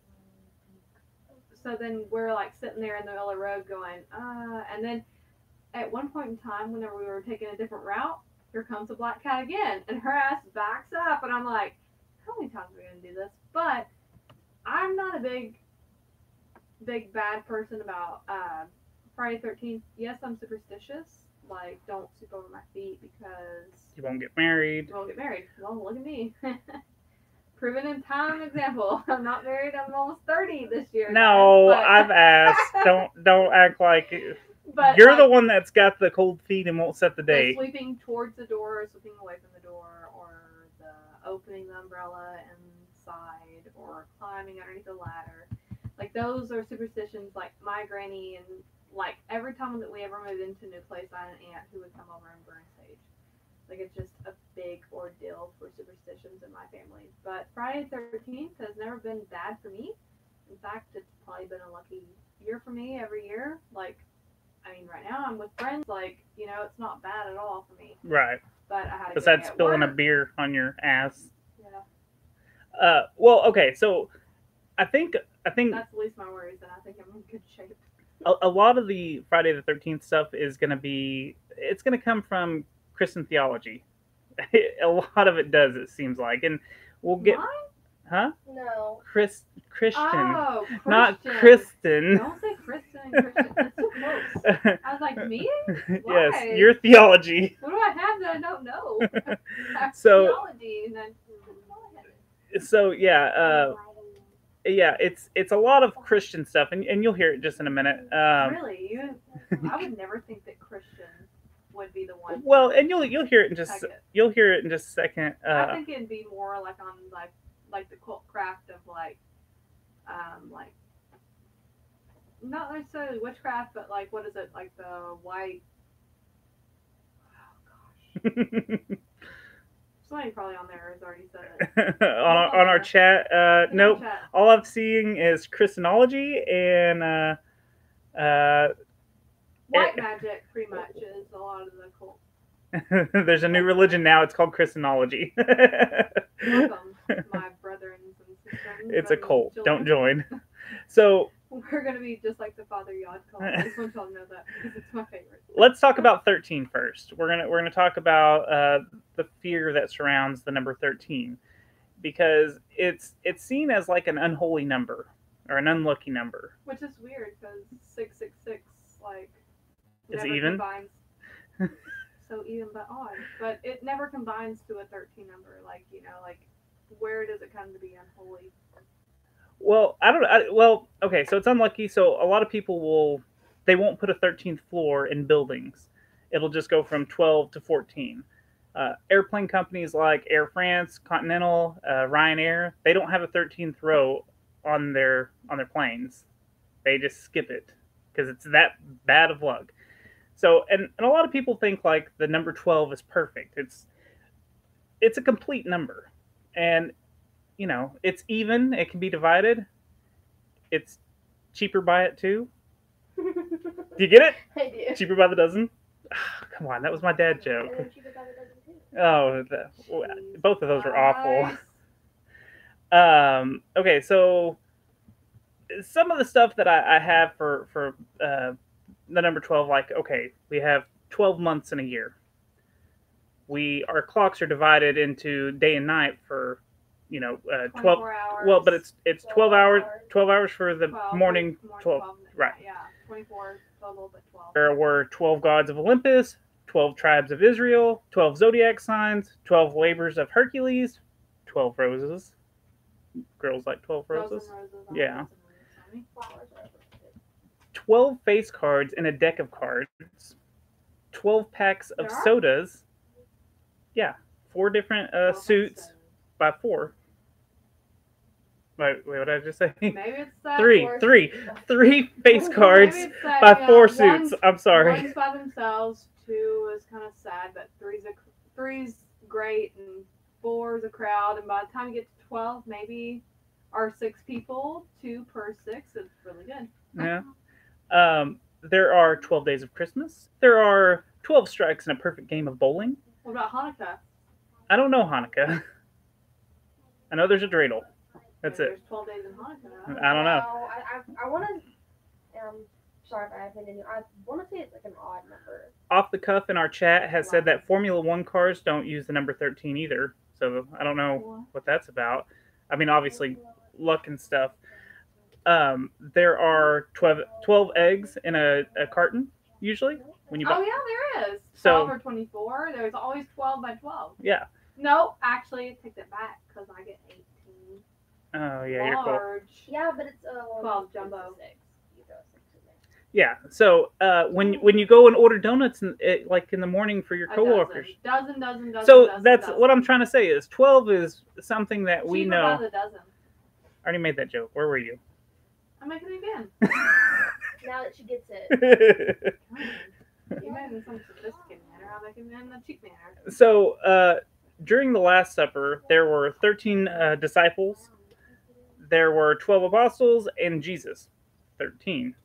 like sitting there in the middle of the road going, and then at one point in time, whenever we were taking a different route, here comes a black cat again, and her ass backs up, and I'm like, how many times are we gonna do this? But I'm not a big bad person about Friday 13th. Yes, I'm superstitious. Like, don't sleep over my feet because You won't get married. you won't get married. Well, look at me. Proven in time example. I'm not married. I'm almost 30 this year. No, guys, but- I've asked. Don't act like But you're like, the one that's got the cold feet and won't set the the date. sweeping towards the door, or sweeping away from the door, or the opening the umbrella inside, or climbing underneath the ladder. Like, those are superstitions. Like, my granny, and like every time that we ever moved into a new place, I had an aunt who would come over and burn sage. Like, it's just a big ordeal for superstitions in my family. But Friday the 13th has never been bad for me. In fact, it's probably been a lucky year for me every year. Like, I mean, right now I'm with friends. Like, it's not bad at all for me. Right. But I had to Besides go at spilling a work. beer on your ass. Yeah, Well, okay, so I think that's the least my worries, and I think I'm in good shape. a lot of the Friday the 13th stuff is going to come from Christian theology. A lot of it does, it seems like. And we'll get, Mine? huh? No. Christian, Oh, Christian. not Kristen. Don't say Kristen and Christian. That's too close. I was like, me? Yes, Why? your theology. What do I have that I don't know? So- Theology, and then So yeah, it's a lot of Christian stuff, and you'll hear it just in a minute. really, I would never think that Christian would be the one. Well, and you'll hear it in just Take it. you'll hear it in just a second. I think it'd be more like on like the cult craft of like not necessarily witchcraft, but like what is it, like the white? Oh gosh, somebody probably on there has already said it. on our chat. In the Nope. chat. All I'm seeing is Christianology and White magic, pretty much, is a lot of the cult. there's a new religion now. It's called Christianology. Welcome, my brethren and sisters. It's a and cult. children. Don't join. So We're gonna be just like the Father Yod cult. I just want y'all to know that because it's my favorite. let's talk about 13 first. We're gonna talk about the fear that surrounds the number 13 because it's seen as like an unholy number or an unlucky number. Which is weird because 666 like Is never even? combines. So even but odd, but it never combines to a 13 number. Like like where does it come to be unholy? Well, I don't know. Well, okay, so it's unlucky. So a lot of people will they won't put a 13th floor in buildings. It'll just go from 12 to 14. Airplane companies like Air France, Continental, Ryanair, they don't have a 13th row on their planes. They just skip it because it's that bad of luck. So, and a lot of people think like the number 12 is perfect. It's a complete number, and it's even. It can be divided. It's cheaper by it too. Do you get it? I do. Cheaper by the dozen. Come on, that was my dad joke. And then cheaper by the dozen too. Both of those were awful. Okay, so some of the stuff that I have for the number 12, like, okay, we have 12 months in a year. Our clocks are divided into day and night for 12 hours. Well, but it's 12 hours. 12 hours for the 12, morning. 12, right. Yeah, 24 total, but 12. There were 12 gods of Olympus, 12 tribes of Israel, 12 zodiac signs, 12 labors of Hercules, 12 roses. Girls like 12 roses. Yeah. 12 face cards in a deck of cards, 12 packs of sodas. Yeah, 4 different suits by 4. Wait, what did I just say? Maybe it's that. Three face cards by 4 suits. I'm sorry. One's by themselves, 2 is kind of sad, but three's great, and 4 is a crowd. And by the time you get to 12, maybe, or 6 people, 2 per 6, it's really good. Yeah. There are 12 days of Christmas. There are 12 strikes in a perfect game of bowling. What about Hanukkah? I don't know Hanukkah. I know there's a dreidel. That's Maybe it. There's 12 days in Hanukkah. I don't know. No, I want to. Sorry if I offended you. I want to say it's like an odd number. Off the cuff in our chat has said that Formula One cars don't use the number 13 either. So I don't know what that's about. I mean, obviously, luck and stuff. There are 12 eggs in a carton, usually. When you buy. Oh, yeah, there is. 12 So, or 24. There's always 12 by 12. yeah. No, actually, take that back, because I get 18. Oh, yeah, you're cool. Large. Yeah, but it's 12 jumbo. 6. You throw 6 in there. Yeah. So when you go and order donuts like in the morning for your coworkers. Dozen. So that's what I'm trying to say is 12 is something that we Cheaper know. by the dozen. I already made that joke. Where were you? I'm making it again. Now that she gets it. You made it in some sophisticated manner. I'll make it in a cheap manner. So during the Last Supper, there were 13 disciples. There were 12 apostles and Jesus, 13.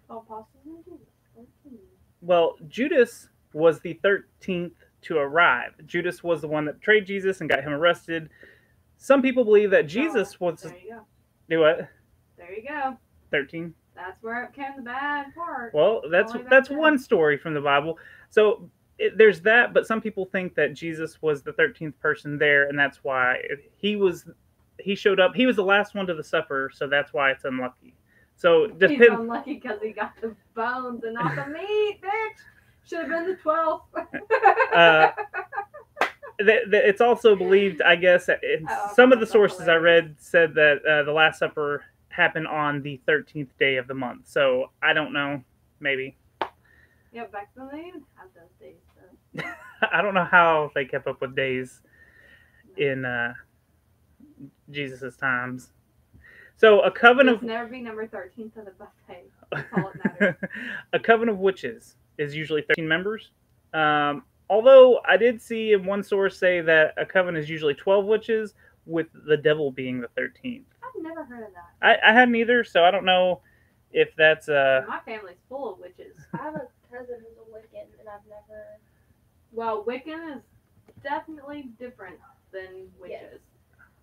Apostles and Jesus, 13. Well, Judas was the 13th to arrive. Judas was the one that betrayed Jesus and got him arrested. Some people believe that Jesus was. There you go. Do what? There you go. 13. That's where it came the bad part. Well, that's one story from the Bible. So there's that, but some people think that Jesus was the 13th person there, and that's why he showed up. He was the last one to the supper, so that's why it's unlucky. So just He's unlucky because he got the bones and not the meat, bitch. Should have been the 12th. It's also believed, I guess, some of the sources I read said that the Last Supper happened on the 13th day of the month. So I don't know, maybe. Yeah, back then they didn't have those days. So. I don't know how they kept up with days in Jesus' times. So a coven of never be number 13th of the buffet. That's all it matters. A coven of witches is usually 13 members. Although I did see in one source say that a coven is usually 12 witches, with the devil being the 13th. I've never heard of that. I hadn't either, so I don't know if that's My family's full of witches. I have a cousin who's a Wiccan, and I've never. Well, Wiccan is definitely different than witches. Yes.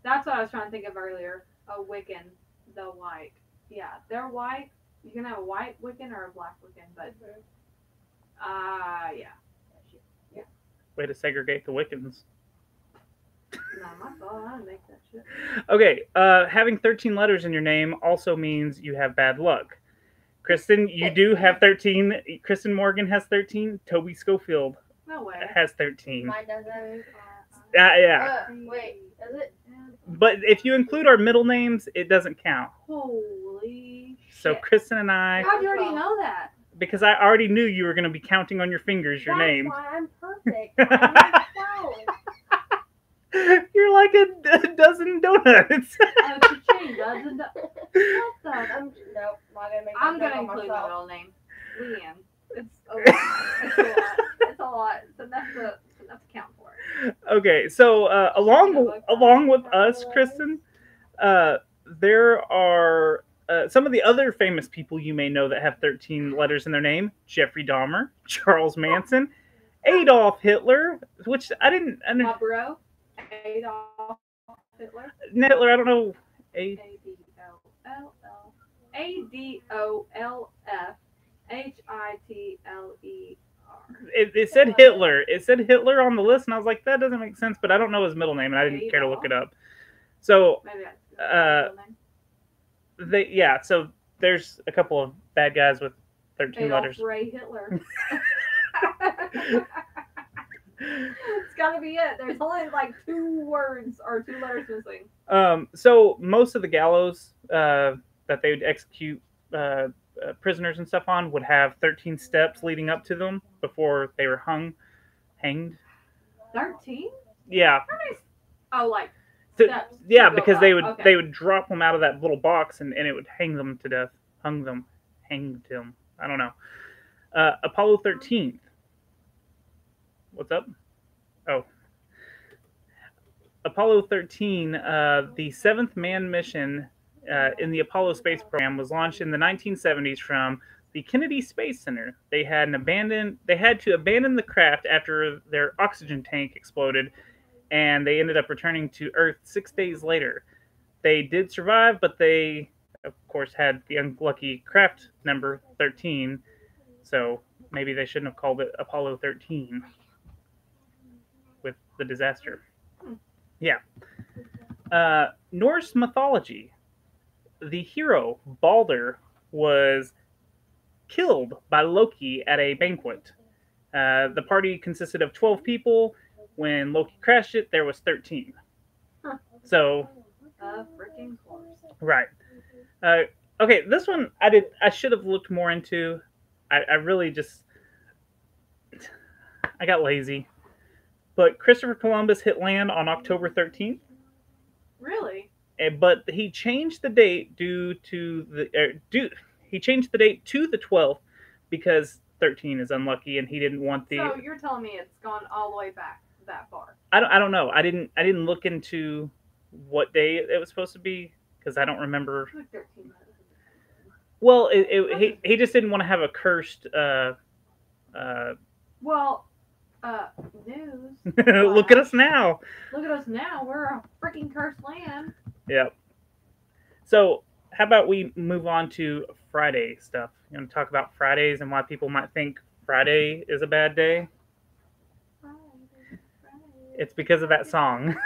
That's what I was trying to think of earlier. A Wiccan, the white. Yeah, they're white. You can have a white Wiccan or a black Wiccan, but yeah. way to segregate the Wiccans. Not my fault. I didn't make that shit. Okay, having 13 letters in your name also means you have bad luck. Kristen, you do have 13. Kristen Morgan has 13. Toby Schofield No way. has 13. Mine doesn't. Yeah. Wait, does it? But if you include our middle names, it doesn't count. Holy So shit. Kristen and I, How'd you already know that? because I already knew you were going to be counting on your fingers your That's name. why I'm perfect. I'm 12. You're like a dozen donuts. Cha-ching, doesn't it? Nope, not gonna make I'm that gonna joke on include my myself. middle name, Leanne. It's a lot. It's a lot. It's a lot. It's enough to count for it. Okay, so along with us, Kristen, there are some of the other famous people you may know that have 13 letters in their name: Jeffrey Dahmer, Charles Manson, Adolf Hitler, which I didn't. My bro, Adolf Hitler. Hitler, I don't know. ADOLFHITLER. It said Hitler. It said Hitler on the list, and I was like, that doesn't make sense. But I don't know his middle name, and I didn't care to look it up. So, Maybe that's his middle name. so there's a couple of bad guys with 13 Adolf letters. Ray Hitler. It's gotta be it. There's only like 2 words or 2 letters missing. So most of the gallows that they would execute prisoners and stuff on would have 13 steps leading up to them before they were hanged. 13? Yeah. Oh, like So, steps. yeah, to go because up. they would Okay. they would drop them out of that little box and it would hang them to death. Hanged them. I don't know. Apollo 13. What's up? Oh. Apollo 13, the 7th manned mission in the Apollo space program, was launched in the 1970s from the Kennedy Space Center. They had to abandon the craft after their oxygen tank exploded, and they ended up returning to Earth 6 days later. They did survive, but they, of course, had the unlucky craft number 13, so maybe they shouldn't have called it Apollo 13 with the disaster. Yeah. Norse mythology. The hero, Balder, was killed by Loki at a banquet. The party consisted of 12 people. When Loki crashed it, there was 13. Huh. So, Freaking course. right. Okay, this one I should have looked more into. I really just I got lazy. But Christopher Columbus hit land on October 13th. Really? But he changed the date he changed the date to the 12th because 13 is unlucky and he didn't want the. So you're telling me it's gone all the way back that far? I don't know. I didn't look into what day it was supposed to be because I don't remember. Like 13 minutes. Well, he just didn't want to have a cursed. Well, news. Look at us now. Look at us now. We're a freaking cursed land. Yep. So, how about we move on to Friday stuff? You want to talk about Fridays and why people might think Friday is a bad day? It's because of that song.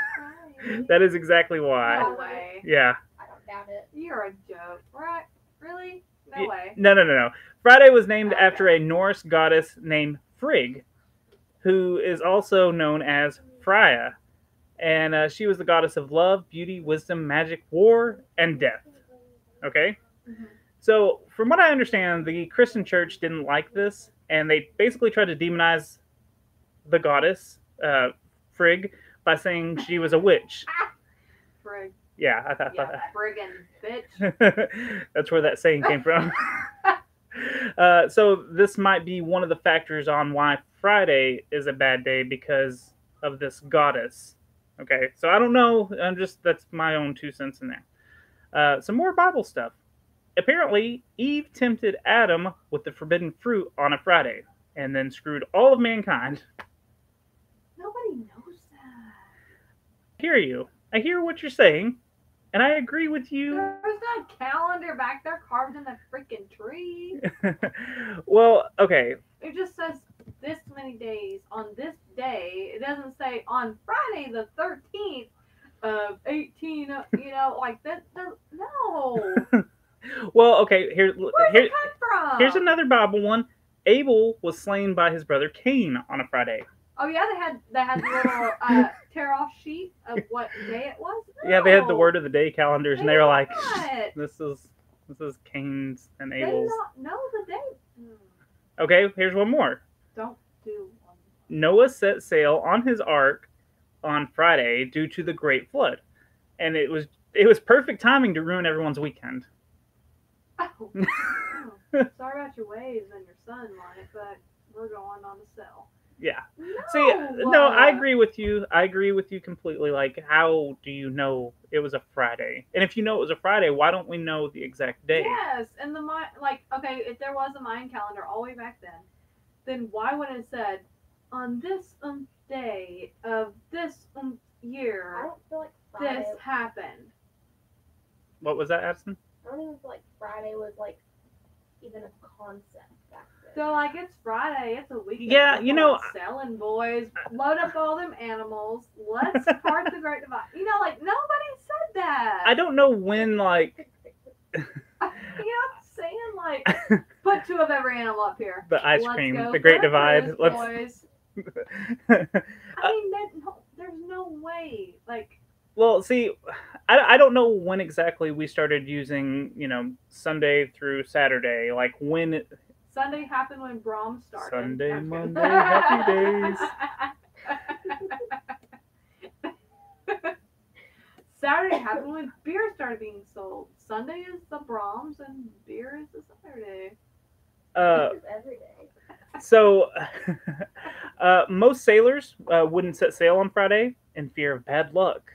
That is exactly why. No way. Yeah. I don't doubt it. You're a joke, right? Really? No way. No. Friday was named after a Norse goddess named Frigg, who is also known as Freya. And she was the goddess of love, beauty, wisdom, magic, war, and death. Okay? Mm-hmm. So, from what I understand, the Christian church didn't like this, and they basically tried to demonize the goddess, Frigg, by saying she was a witch. Frig. Yeah, I thought Yeah, friggin' bitch. that's where that saying came from. So this might be one of the factors on why Friday is a bad day because of this goddess. Okay, so I don't know. That's my own 2 cents in there. Some more Bible stuff. Apparently, Eve tempted Adam with the forbidden fruit on a Friday and then screwed all of mankind. Nobody knows that. I hear what you're saying, and I agree with you. There's not a calendar back there carved in the freaking tree. Well, okay. It just says this many days on this day. It doesn't say on Friday the 13th of 18. Like that. No. Well, okay. Where did it come from? Here's another Bible one. Abel was slain by his brother Cain on a Friday. Oh yeah, they had the little tear off sheet of what day it was. No. Yeah, they had the word of the day calendars, and they were like, not. "This is Cain's and They Abel's." not know the day. Okay, here's one more. Don't do one. Noah set sail on his ark on Friday due to the great flood, and it was perfect timing to ruin everyone's weekend. Oh, sorry about your waves and your sunlight, but we're going on the cell. Yeah. No, See, no, I agree with you. I agree with you completely. Like, how do you know it was a Friday? And if you know it was a Friday, why don't we know the exact day? Yes, and okay, if there was a Mayan calendar all the way back then why would it have said on this day of this I year don't feel like Friday. this happened? What was that, Addison? I don't even feel like Friday was like even a concept back then. So like it's Friday, it's a weekend. Yeah, we're you know, going selling boys, load up all them animals, let's part the Great Divide. You know, like nobody said that. I don't know when, like, You know what I'm saying? Like, put two of every animal up here. the ice Let's cream, go the Great for a Divide. cruise, Let's. boys. I mean, there's no way. Like, Well, see, I don't know when exactly we started using, Sunday through Saturday. Like when Sunday happened when Brahms started. Sunday, I'm kidding. Monday, happy days. Saturday happened when beer started being sold. Sunday is the Brahms and beer is the Saturday. It's every day. So, most sailors wouldn't set sail on Friday in fear of bad luck.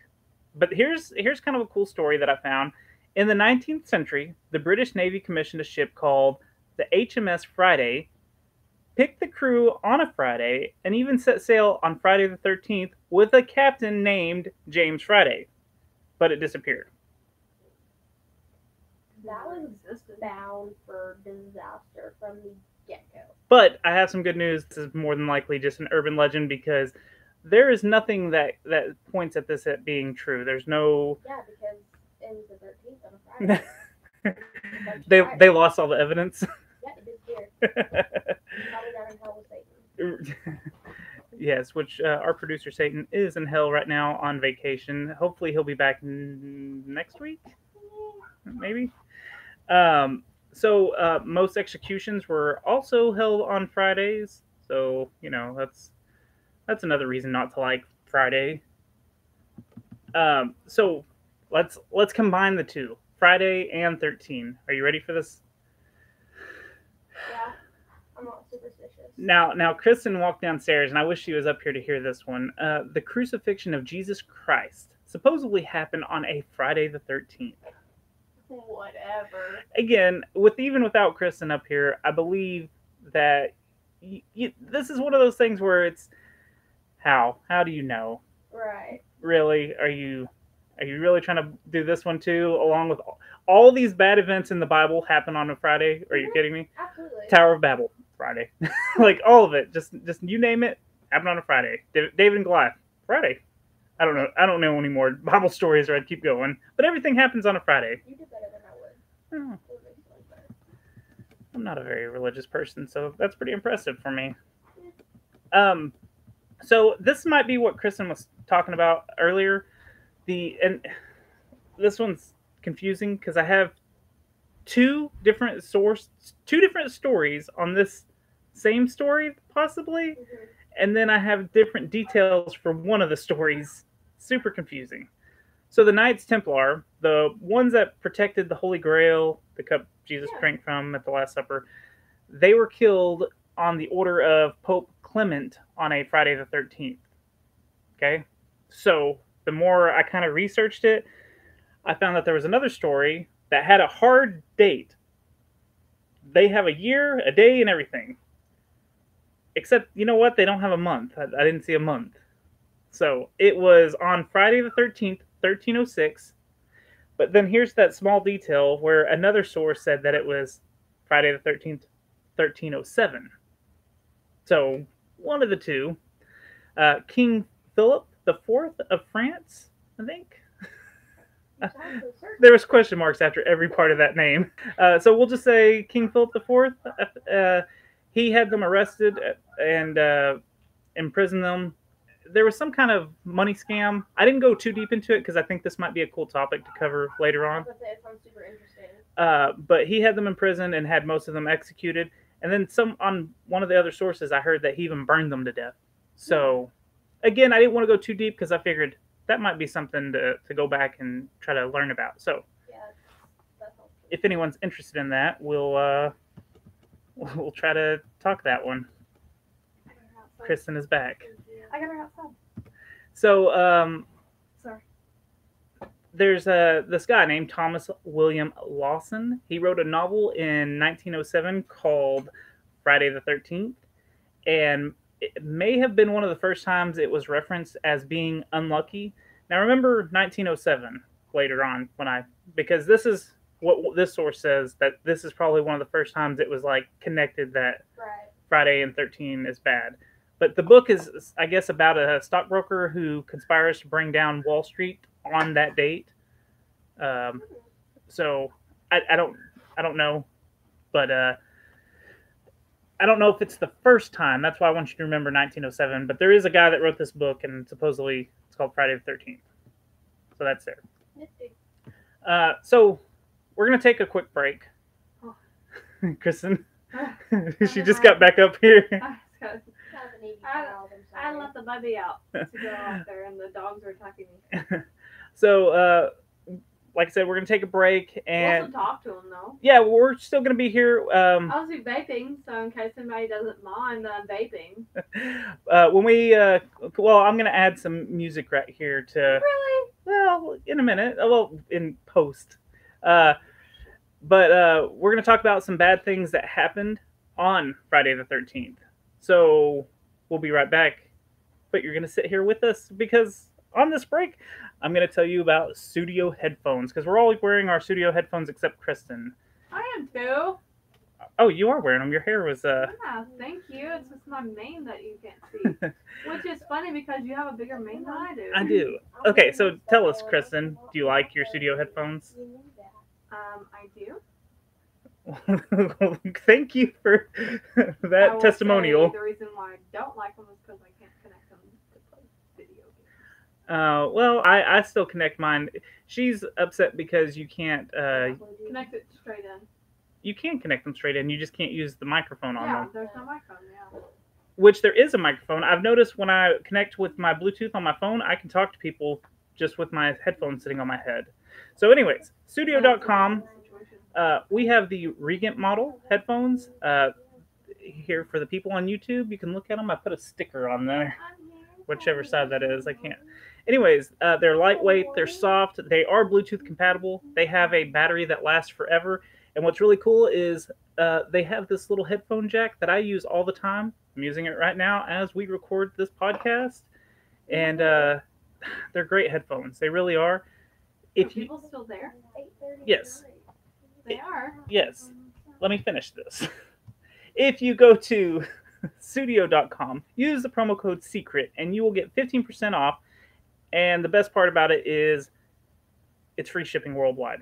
But here's kind of a cool story that I found. In the 19th century, the British Navy commissioned a ship called the HMS Friday, picked the crew on a Friday, and even set sail on Friday the 13th with a captain named James Friday. But it disappeared. That was bound for disaster from the get-go. But I have some good news. This is more than likely just an urban legend because there is nothing that points at this at being true. There's no. Yeah, because it was the 13th on a Friday. they lost all the evidence. Yeah, it disappeared. Probably down in hell with Satan. Yes, which our producer Satan is in hell right now on vacation. Hopefully he'll be back next week, maybe. So most executions were also held on Fridays. So that's another reason not to like Friday. So let's combine the two, Friday and 13. Are you ready for this? Yeah, I'm not superstitious. Now, Kristen walked downstairs, and I wish she was up here to hear this one. The crucifixion of Jesus Christ supposedly happened on a Friday the 13th. Whatever. Again, even without Kristen up here, I believe that this is one of those things where it's how do you know? Right. Really, are you really trying to do this one too, along with all these bad events in the Bible happen on a Friday? Are you kidding me? Absolutely. Tower of Babel, Friday. Like all of it, just you name it, happened on a Friday. David and Goliath, Friday. I don't know any more Bible stories, or I'd keep going. But everything happens on a Friday. You did better than I would. Oh, It makes sense better. I'm not a very religious person, so that's pretty impressive for me. So this might be what Kristen was talking about earlier. And this one's confusing because I have two different stories on this same story, possibly, and then I have different details for one of the stories. Super confusing. So the Knights Templar, the ones that protected the Holy Grail, the cup Jesus drank from at the Last Supper, they were killed on the order of Pope Clement on a Friday the 13th. Okay? So the more I kind of researched it, I found that there was another story that had a hard date. They have a year, a day, and everything. Except, you know what? They don't have a month. I didn't see a month. So it was on Friday the 13th, 1306. But then here's that small detail where another source said that it was Friday the 13th, 1307. So one of the two. King Philip the Fourth of France, I think. There was question marks after every part of that name. So we'll just say King Philip IV. He had them arrested and imprisoned them. There was some kind of money scam. I didn't go too deep into it because I think this might be a cool topic to cover later on. It sounds super interesting. But he had them imprisoned and had most of them executed. And then some on one of the other sources, I heard that he even burned them to death. So, again, I didn't want to go too deep because I figured that might be something to go back and try to learn about. So, Yeah, that helps. if anyone's interested in that, we'll try to talk that one. Kristen is back. I got her outside. So, Sorry. there's this guy named Thomas William Lawson. He wrote a novel in 1907 called Friday the 13th, and it may have been one of the first times it was referenced as being unlucky. Now remember 1907 later on because this is what this source says, that this is probably one of the first times it was like connected that Right. Friday and 13 is bad. But the book is, I guess, about a stockbroker who conspires to bring down Wall Street on that date. So I don't know, but I don't know if it's the first time. That's why I want you to remember 1907. But there is a guy that wrote this book, and supposedly it's called Friday the 13th. So that's there. So we're gonna take a quick break. Oh. Kristen, she just got back up here. I let the baby out to go out there, and the dogs are attacking me. So, like I said, we're gonna take a break, We'll and also talk to them though. yeah, we're still gonna be here. I'll be vaping, so in case anybody doesn't mind that I'm vaping. When we, well, I'm gonna add some music right here to. Really? Well, in a minute. Well, in post. But we're gonna talk about some bad things that happened on Friday the 13th. So we'll be right back. But you're gonna sit here with us because on this break, I'm gonna tell you about studio headphones because we're all wearing our studio headphones except Kristen. I am too. Oh, you are wearing them. Your hair was Yeah, thank you. It's just my mane that you can't see. Which is funny because you have a bigger mane than I do. I do. Okay, so tell us, Kristen, do you like your studio headphones? I do. Thank you for I that will testimonial. say the reason why I don't like them is because I can't connect them to play video games. Well, I still connect mine. She's upset because you can't. Connect it straight in. You can connect them straight in. You just can't use the microphone on Yeah, them. there's no microphone, yeah. Which there is a microphone. I've noticed when I connect with my Bluetooth on my phone, I can talk to people just with my headphones sitting on my head. So, anyways, Studio.com. We have the Regent model headphones. Here for the people on YouTube, you can look at them. I put a sticker on there, whichever side that is. I can't. Anyways, they're lightweight. They're soft. They are Bluetooth compatible. They have a battery that lasts forever. And what's really cool is they have this little headphone jack that I use all the time. I'm using it right now as we record this podcast. And they're great headphones. They really are. Are If you, people still there? yes. They are. Yes. Let me finish this. If you go to studio.com, use the promo code SECRET, and you will get 15% off. And the best part about it is it's free shipping worldwide.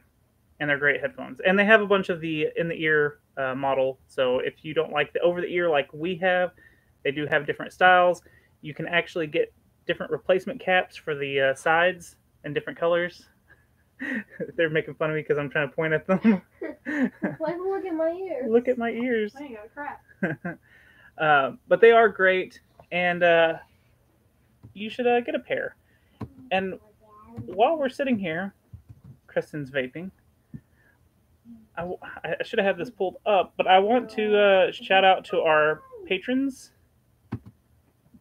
And they're great headphones. And they have a bunch of the in-the-ear model. So if you don't like the over-the-ear like we have, they do have different styles. You can actually get different replacement caps for the sides in different colors. They're making fun of me because I'm trying to point at them. Look at my ears. Look at my ears. There you go, crap. But they are great, and you should get a pair. And while we're sitting here, Kristen's vaping. I should have had this pulled up, but I want to shout out to our patrons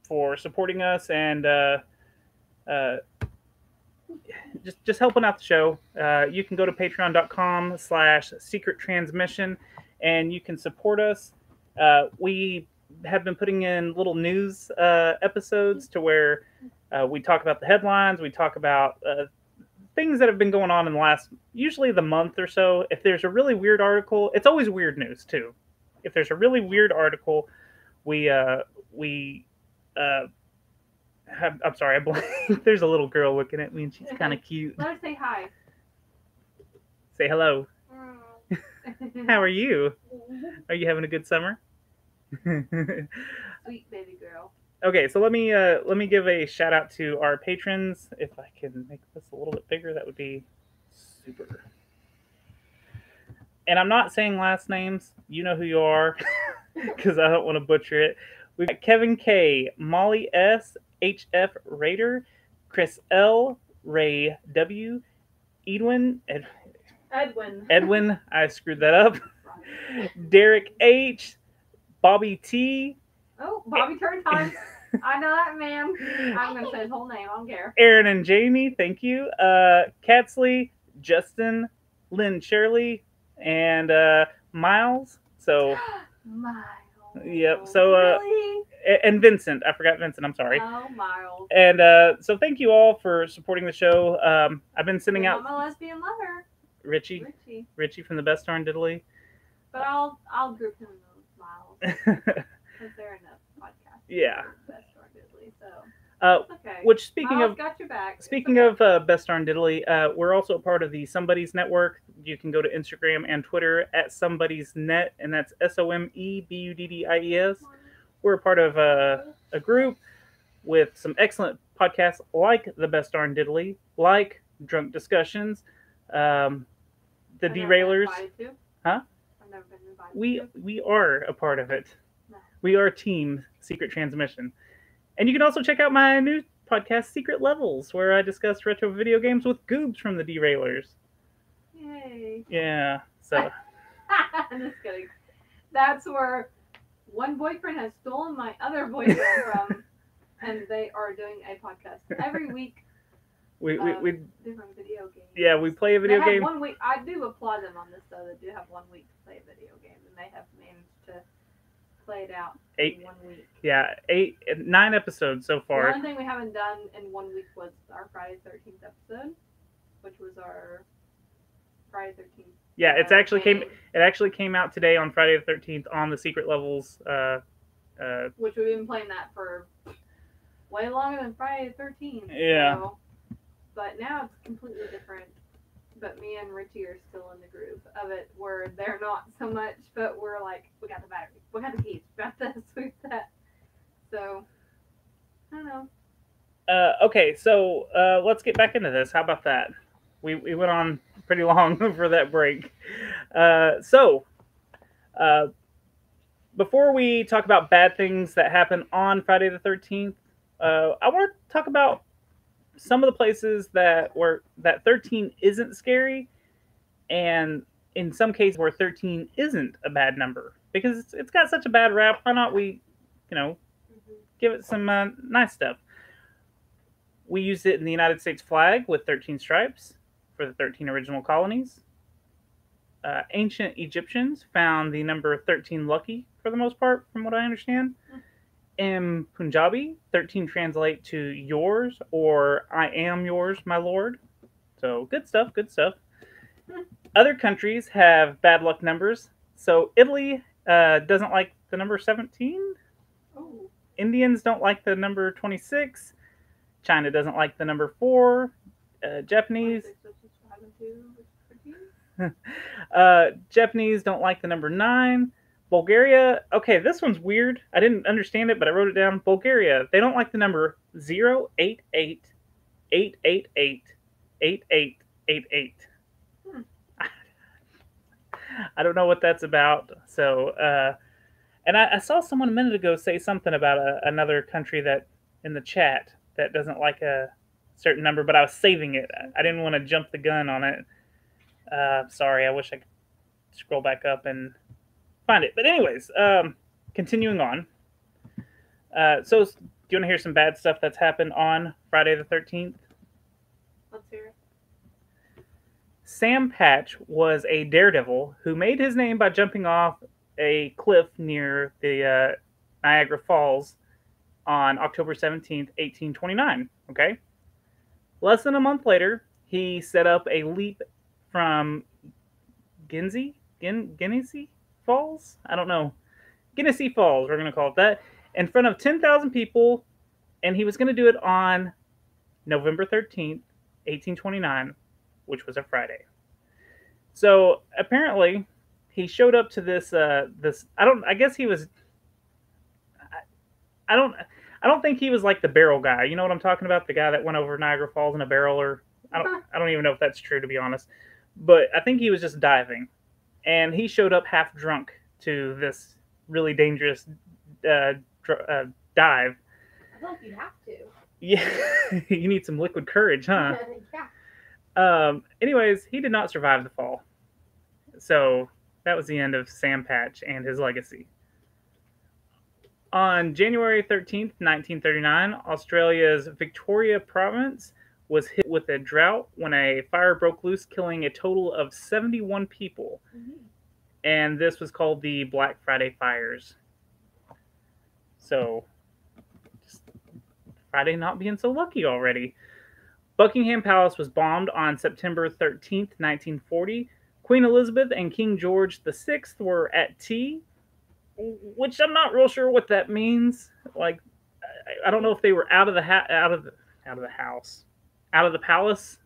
for supporting us and just helping out the show. You can go to patreon.com/secrettransmission and you can support us. We have been putting in little news episodes to where we talk about the headlines, we talk about things that have been going on in the last, usually the month or so. If there's a really weird article, it's always weird news too. If there's a really weird article, I'm sorry, I blanked. There's a little girl looking at me and she's kind of cute. Let her say hi. Say hello. How are you? Are you having a good summer? Sweet baby girl. Okay, so let me give a shout out to our patrons. If I can make this a little bit bigger, that would be super. and I'm not saying last names. You know who you are, because I don't want to butcher it. We've got Kevin K, Molly S, HF Raider, Chris L, Ray W, Edwin, I screwed that up. Derek H, Bobby T, Oh, Bobby Turn Time. I know that man. I'm gonna say his whole name. I don't care. Aaron and Jamie, thank you. Catsley, Justin, Lynn Shirley, and Miles. So, Miles. yep. So, Really? and Vincent. I forgot Vincent. I'm sorry. Oh, Miles. And so, thank you all for supporting the show. I've been sending You're out not my lesbian lover, Richie from the Best Darn Diddly. but I'll group him with Miles because they're in a podcast. Yeah. Best Darn Diddly, so it's okay. Which, speaking Miles of got your back. It's Speaking okay. of Best Darn Diddly, we're also a part of the Somebody's Network. You can go to Instagram and Twitter at Somebody's Net, and that's SOMEBUDDIES. We're a part of a group with some excellent podcasts like the Best Darn Diddly, like Drunk Discussions, the I've never been Derailers. invited to. Huh? I've never been invited to. We are a part of it. No. We are Team Secret Transmission. And you can also check out my new podcast, Secret Levels, where I discuss retro video games with Goobs from the Derailers. Yay. Yeah, so I'm just kidding. That's where one boyfriend has stolen my other boyfriend from, and they are doing a podcast every week. we Different video games. yeah, we play a video they have game. 1 week. I do applaud them on this though. They do have 1 week to play a video game, and they have managed to play it out in 1 week. Yeah, 9 episodes so The far. only thing we haven't done in 1 week was our Friday 13th episode, which was our Friday 13th. Yeah, it game, actually came out today on Friday the 13th on the Secret Levels. which we've been playing that for way longer than Friday the 13th. Yeah. So, but now it's completely different. But me and Richie are still in the groove of it, where they're not so much, but we're like, we got the battery, we got the keys, we got this, we got that. So, I don't know. Okay, so let's get back into this. How about that? We went on pretty long for that break. Before we talk about bad things that happen on Friday the 13th, I want to talk about some of the places that 13 isn't scary, and in some cases where 13 isn't a bad number, because it's got such a bad rap. Why not we, give it some nice stuff? We used it in the United States flag with 13 stripes for the 13 original colonies. Ancient Egyptians found the number 13 lucky for the most part, from what I understand. In Punjabi, 13 translate to yours or I am yours, my lord. So good stuff, good stuff. Other countries have bad luck numbers. So Italy doesn't like the number 17. Oh. Indians don't like the number 26. China doesn't like the number 4. Japanese Japanese don't like the number 9. Bulgaria, okay, this one's weird. I didn't understand it, but I wrote it down. Bulgaria, they don't like the number 088 888 8888. I don't know what that's about. So, and I saw someone a minute ago say something about another country that in the chat that doesn't like a certain number, but I was saving it. I didn't want to jump the gun on it. Sorry, I wish I could scroll back up and find it. But anyways, continuing on. So do you want to hear some bad stuff that's happened on Friday the 13th? Let's hear it. Sam Patch was a daredevil who made his name by jumping off a cliff near the Niagara Falls on October 17th, 1829. Okay? Less than a month later, he set up a leap from Genesee Falls? I don't know. Genesee Falls, we're going to call it that, in front of 10,000 people, and he was going to do it on November 13th, 1829, which was a Friday. So apparently, he showed up to this. I guess he was. I don't think he was like the barrel guy. You know what I'm talking about? The guy that went over Niagara Falls in a barrel, or I don't even know if that's true, to be honest. But I think he was just diving, and he showed up half drunk to this really dangerous uh, dive. I feel like you'd have to. Yeah, you need some liquid courage, huh? Yeah. Anyways, he did not survive the fall. So that was the end of Sam Patch and his legacy. On January 13th, 1939, Australia's Victoria province was hit with a drought when a fire broke loose, killing a total of 71 people. Mhm. And this was called the Black Friday fires. So, just Friday not being so lucky already. Buckingham Palace was bombed on September 13th, 1940. Queen Elizabeth and King George VI were at tea, which I'm not real sure what that means. Like, I don't know if they were out of the out of the house, out of the palace,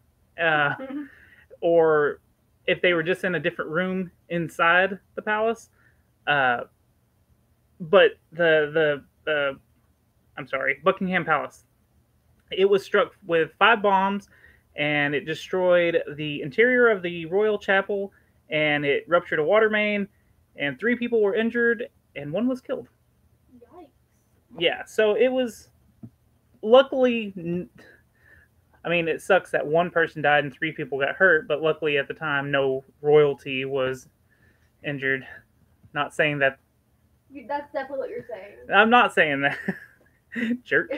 or if they were just in a different room inside the palace. But I'm sorry, Buckingham Palace. It was struck with 5 bombs, and it destroyed the interior of the royal chapel, and it ruptured a water main, and 3 people were injured, and 1 was killed. Yikes. Yeah, so it was luckily. I mean, it sucks that 1 person died and 3 people got hurt, but luckily at the time, no royalty was injured. Not saying that. That's definitely what you're saying. I'm not saying that. Jerk.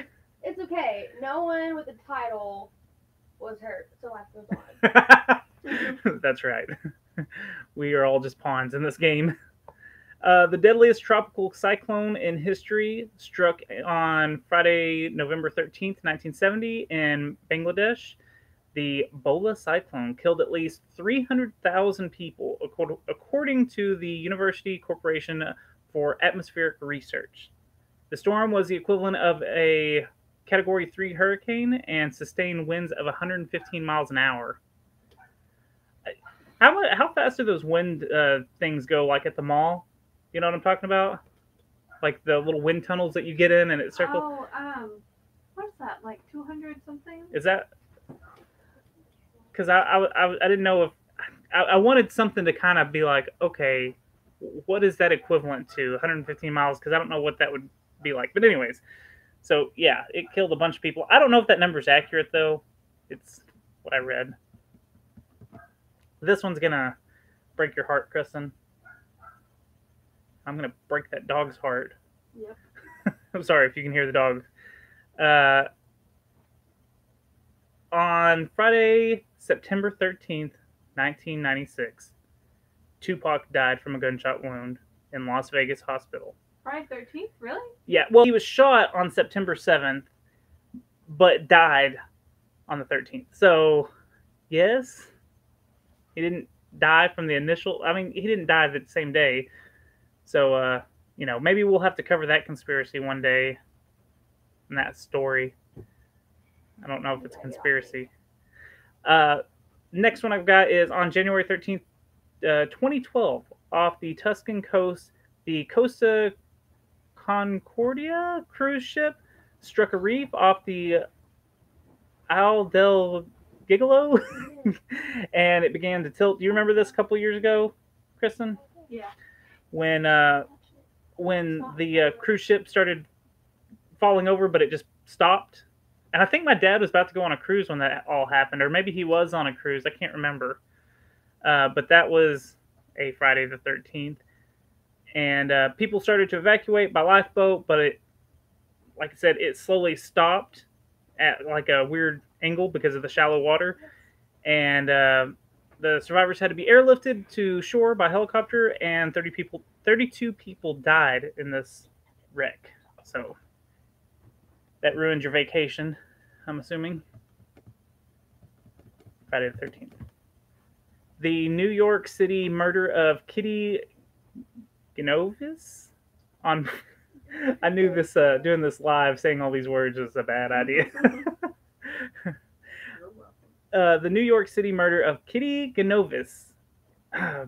It's okay. No one with a title was hurt, so life goes on. That's right. We are all just pawns in this game. The deadliest tropical cyclone in history struck on Friday, November 13th, 1970, in Bangladesh. The Bola cyclone killed at least 300,000 people, according to the University Corporation for Atmospheric Research. The storm was the equivalent of a Category 3 hurricane and sustained winds of 115 miles an hour. How fast do those wind things go, like at the mall? You know what I'm talking about? Like the little wind tunnels that you get in and it circles? Oh, what's that, like 200 something? Is that... Because I didn't know if... I wanted something to kind of be like, okay, what is that equivalent to? 115 miles? Because I don't know what that would be like. But anyways, so yeah, it killed a bunch of people. I don't know if that number's accurate, though. It's what I read. This one's going to break your heart, Kristen. I'm going to break that dog's heart. Yep. I'm sorry if you can hear the dog. On Friday, September 13th, 1996, Tupac died from a gunshot wound in Las Vegas hospital. Friday 13th? Really? Yeah, well, he was shot on September 7th, but died on the 13th. So, yes, he didn't die from the initial... I mean, he didn't die the same day. So, maybe we'll have to cover that conspiracy one day and that story. I don't know if it's a conspiracy. Next one I've got is on January 13th, 2012, off the Tuscan coast, the Costa Concordia cruise ship struck a reef off the Isle del Gigolo, and it began to tilt. Do you remember this a couple years ago, Kristen? Yeah. When the cruise ship started falling over, but it just stopped. And I think my dad was about to go on a cruise when that all happened, or maybe he was on a cruise. I can't remember. But that was a Friday the 13th. And people started to evacuate by lifeboat, but it, like I said, it slowly stopped at like a weird angle because of the shallow water. And the survivors had to be airlifted to shore by helicopter, and 32 people died in this wreck. So that ruined your vacation, I'm assuming. Friday the 13th. The New York City murder of Kitty Genovis on... I knew this doing this live, saying all these words was a bad idea. The New York City murder of Kitty Genovis.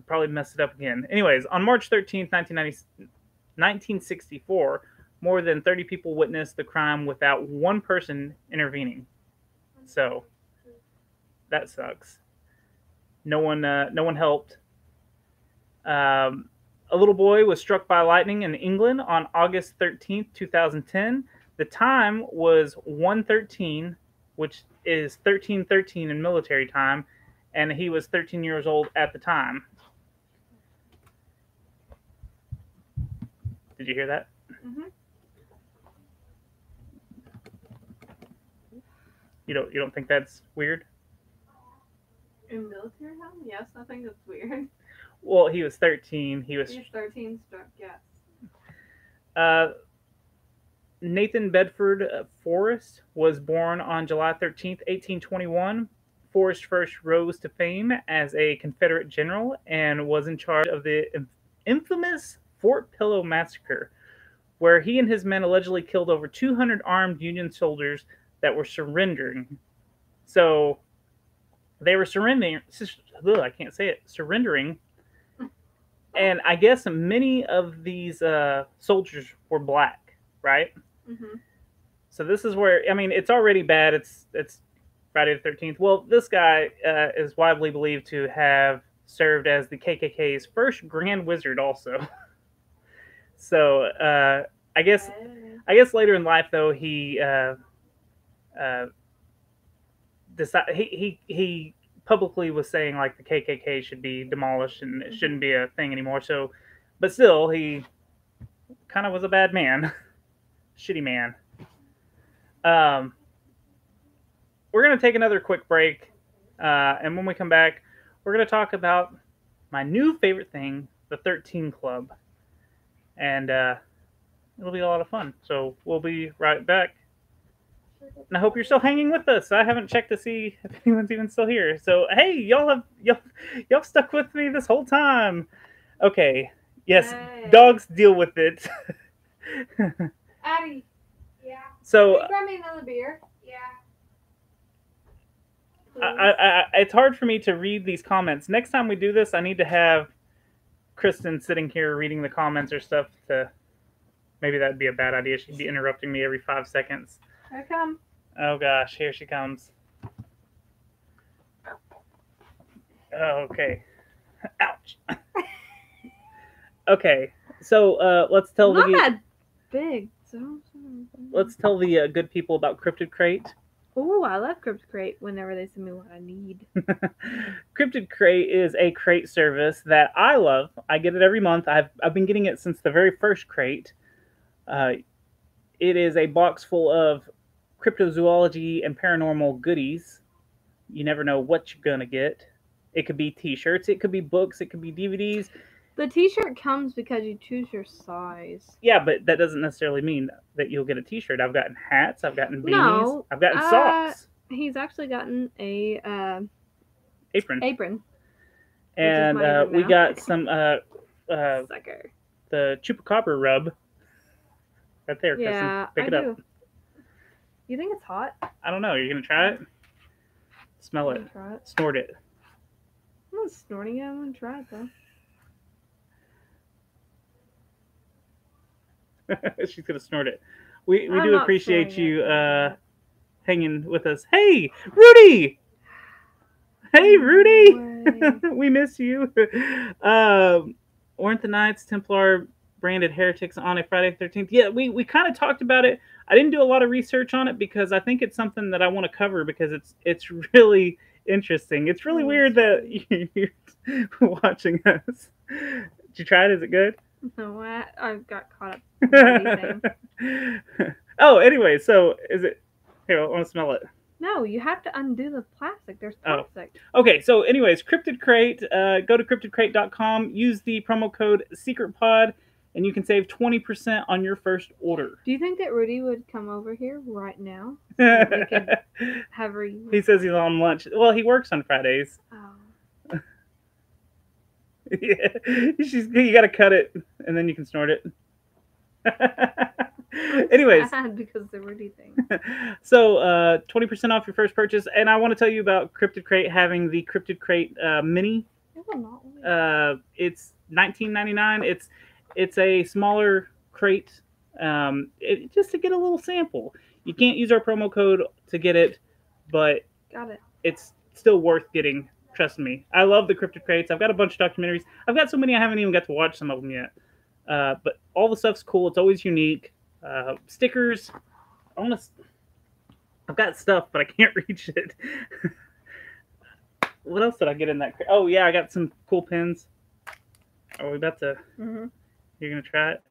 Probably messed it up again. Anyways, on March 13th, 1964, more than 30 people witnessed the crime without one person intervening. So, that sucks. No one helped. A little boy was struck by lightning in England on August 13th, 2010. The time was 1:13, which is 13:13 in military time, and he was 13 years old at the time. Did you hear that? Mhm. You don't think that's weird? In military time? Yes, I think it's weird. Well, he was 13. He was He's 13 struck, yes. Nathan Bedford Forrest was born on July 13th, 1821. Forrest first rose to fame as a Confederate general and was in charge of the infamous Fort Pillow Massacre, where he and his men allegedly killed over 200 armed Union soldiers that were surrendering. So they were surrendering. I can't say it. Surrendering. And I guess many of these soldiers were black, right? Mm-hmm. So this is where, I mean, it's already bad. It's Friday the 13th. Well, this guy is widely believed to have served as the KKK's first Grand Wizard, also. So I guess later in life, though, he decided he publicly was saying like the KKK should be demolished and it shouldn't be a thing anymore. So, but still, he kind of was a bad man, shitty man. We're gonna take another quick break, and when we come back, we're gonna talk about my new favorite thing, the 13 Club, and it'll be a lot of fun. So we'll be right back. And I hope you're still hanging with us. I haven't checked to see if anyone's even still here. So hey, y'all stuck with me this whole time. Okay. Yes, Hey. dogs deal with it. Addie, Yeah. So can you grab me another beer? Yeah. it's hard for me to read these comments. Next time we do this, I need to have Kristen sitting here reading the comments or stuff. Maybe that'd be a bad idea. She'd be interrupting me every 5 seconds. Here I come. Oh gosh, here she comes. Oh, okay. Ouch. Okay, so let's tell Not the that big. So. Good people about Cryptid Crate. Oh, I love Crypt Crate whenever they send me what I need. Cryptid Crate is a crate service that I love. I get it every month. I've been getting it since the very first crate. It is a box full of cryptozoology and paranormal goodies. You never know what you're gonna get. It could be T-shirts, it could be books, it could be DVDs. The T-shirt comes because you choose your size. Yeah, but that doesn't necessarily mean that you'll get a T-shirt. I've gotten hats, I've gotten beanies, No, I've gotten socks, He's actually gotten a apron, is and mine we now. got some sucker. the chupacabra rub right there. Yeah, Kristen. Pick I it up. do. You think it's hot? I don't know. You're gonna try it? Smell I'm it. gonna try it. Snort it. I'm not snorting it. I'm gonna try it though. She's gonna snort it. We I'm do not appreciate snorting you it. hanging with us. Hey, Rudy. Hey, Rudy. way. We miss you. Weren't the Knights Templar branded heretics on a Friday the 13th? Yeah, we kind of talked about it. I didn't do a lot of research on it because I think it's something that I want to cover because it's really interesting. It's really weird that you're watching us. Did you try it? Is it good? No, I got caught up. In everything. Oh, anyway, so is it? Here, I want to smell it. No, you have to undo the plastic. There's Oh. plastic. Okay, so anyways, Cryptid Crate. Go to cryptidcrate.com. Use the promo code SecretPod, and you can save 20% on your first order. Do you think that Rudy would come over here right now? So that we could have her. He says he's on lunch. Well, he works on Fridays. Oh. Yeah, you got to cut it, and then you can snort it. Anyways, Sad because the Rudy thing. so 20% off your first purchase, and I want to tell you about Cryptid Crate having the Cryptid Crate Mini. It will not wait. It's $19.99. It's a smaller crate, just to get a little sample. You can't use our promo code to get it, but Got it. it's still worth getting. Trust me. I love the cryptid crates. I've got a bunch of documentaries. I've got so many I haven't even got to watch some of them yet. But all the stuff's cool. It's always unique. Stickers. I've got stuff, but I can't reach it. What else did I get in that crate? Oh, yeah, I got some cool pins. Are we about to... Mm-hmm. You're going to try it?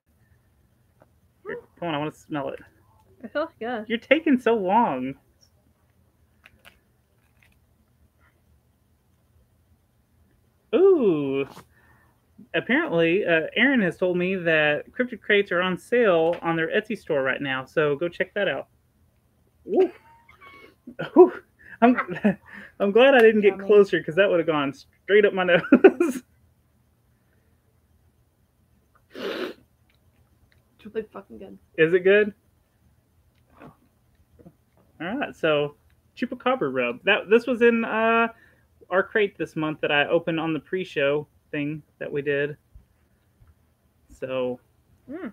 Here, come on, I want to smell it. It feels good. You're taking so long. Ooh. Apparently, Aaron has told me that cryptid crates are on sale on their Etsy store right now, so go check that out. Ooh. Ooh. I'm glad I didn't get Yummy. closer because that would have gone straight up my nose. It's really fucking good. Is it good? All right, so Chupacabra rub. This was in our crate this month that I opened on the pre-show thing that we did. So, all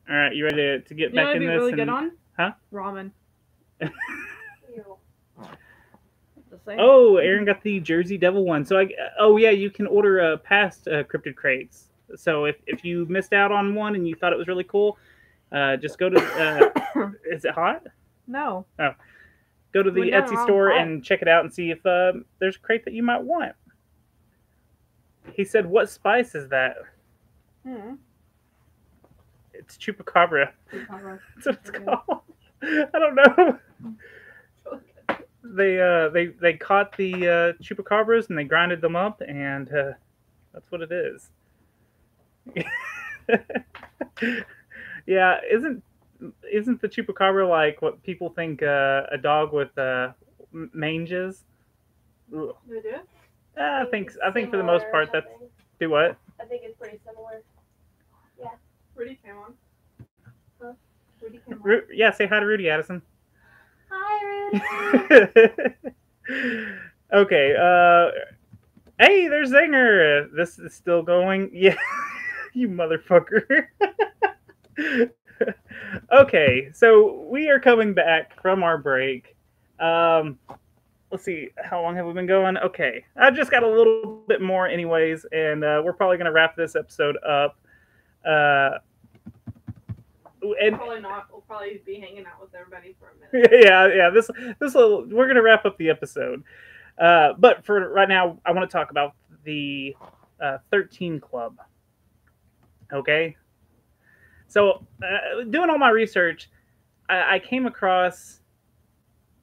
right, you ready to get You know back what'd in be this? really good on? Huh? Ramen. Ew. Just saying. Oh, Aaron got the Jersey Devil one. So oh yeah, you can order past cryptid crates. So if you missed out on one and you thought it was really cool, just go to. Is it hot? No. Oh, go to the We're not Etsy wrong store part. and check it out and see if there's a crate that you might want. He said, "What spice is that?" Mm-hmm. It's Chupacabra. Chupacabra. That's what it's Okay. called. I don't know. They caught the chupacabras and they grinded them up, and that's what it is. Yeah, isn't the chupacabra like what people think a dog with mange is? Ugh. They do? I think for the most part that's do what? I think it's pretty similar. Rudy came on. Huh? Rudy came on. Yeah, say hi to Rudy, Addison. Hi, Rudy. Okay, hey, there's Zinger. This is still going. Yeah, you motherfucker. Okay, so we are coming back from our break. Let's see, how long have we been going? Okay, I just got a little bit more anyways, and we're probably going to wrap this episode up. And Probably not. We'll probably be hanging out with everybody for a minute. yeah, this we're gonna wrap up the episode. But for right now, I want to talk about the 13 Club. Okay, so doing all my research, I came across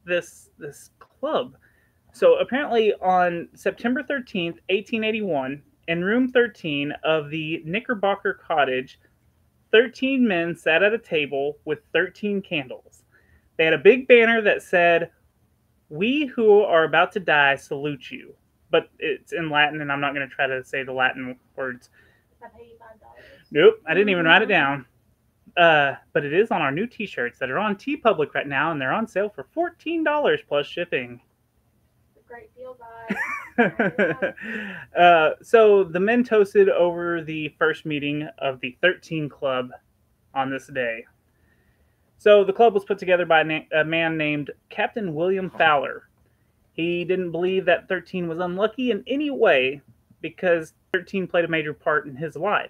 this club. So apparently, on September 13th, 1881, in room 13 of the Knickerbocker Cottage, 13 men sat at a table with 13 candles. They had a big banner that said, "We who are about to die salute you." But it's in Latin, and I'm not going to try to say the Latin words. I paid $5. Nope, I didn't even write it down. But it is on our new t-shirts that are on Teepublic right now, and they're on sale for $14 plus shipping. It's a great deal, guys. So the men toasted over the first meeting of the 13 Club on this day. So the club was put together by a man named Captain William Fowler. He didn't believe that 13 was unlucky in any way because 13 played a major part in his life.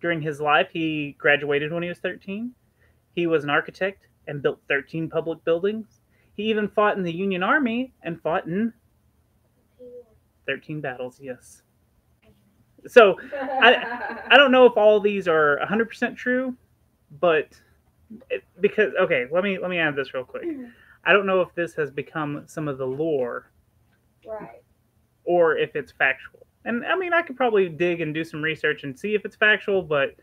During his life, he graduated when he was 13. He was an architect and built 13 public buildings. He even fought in the Union Army and fought in 13 battles, yes. So, I don't know if all of these are 100% true, but because, okay, let me add this real quick. I don't know if this has become some of the lore Right. or if it's factual. And, I mean, I could probably dig and do some research and see if it's factual, but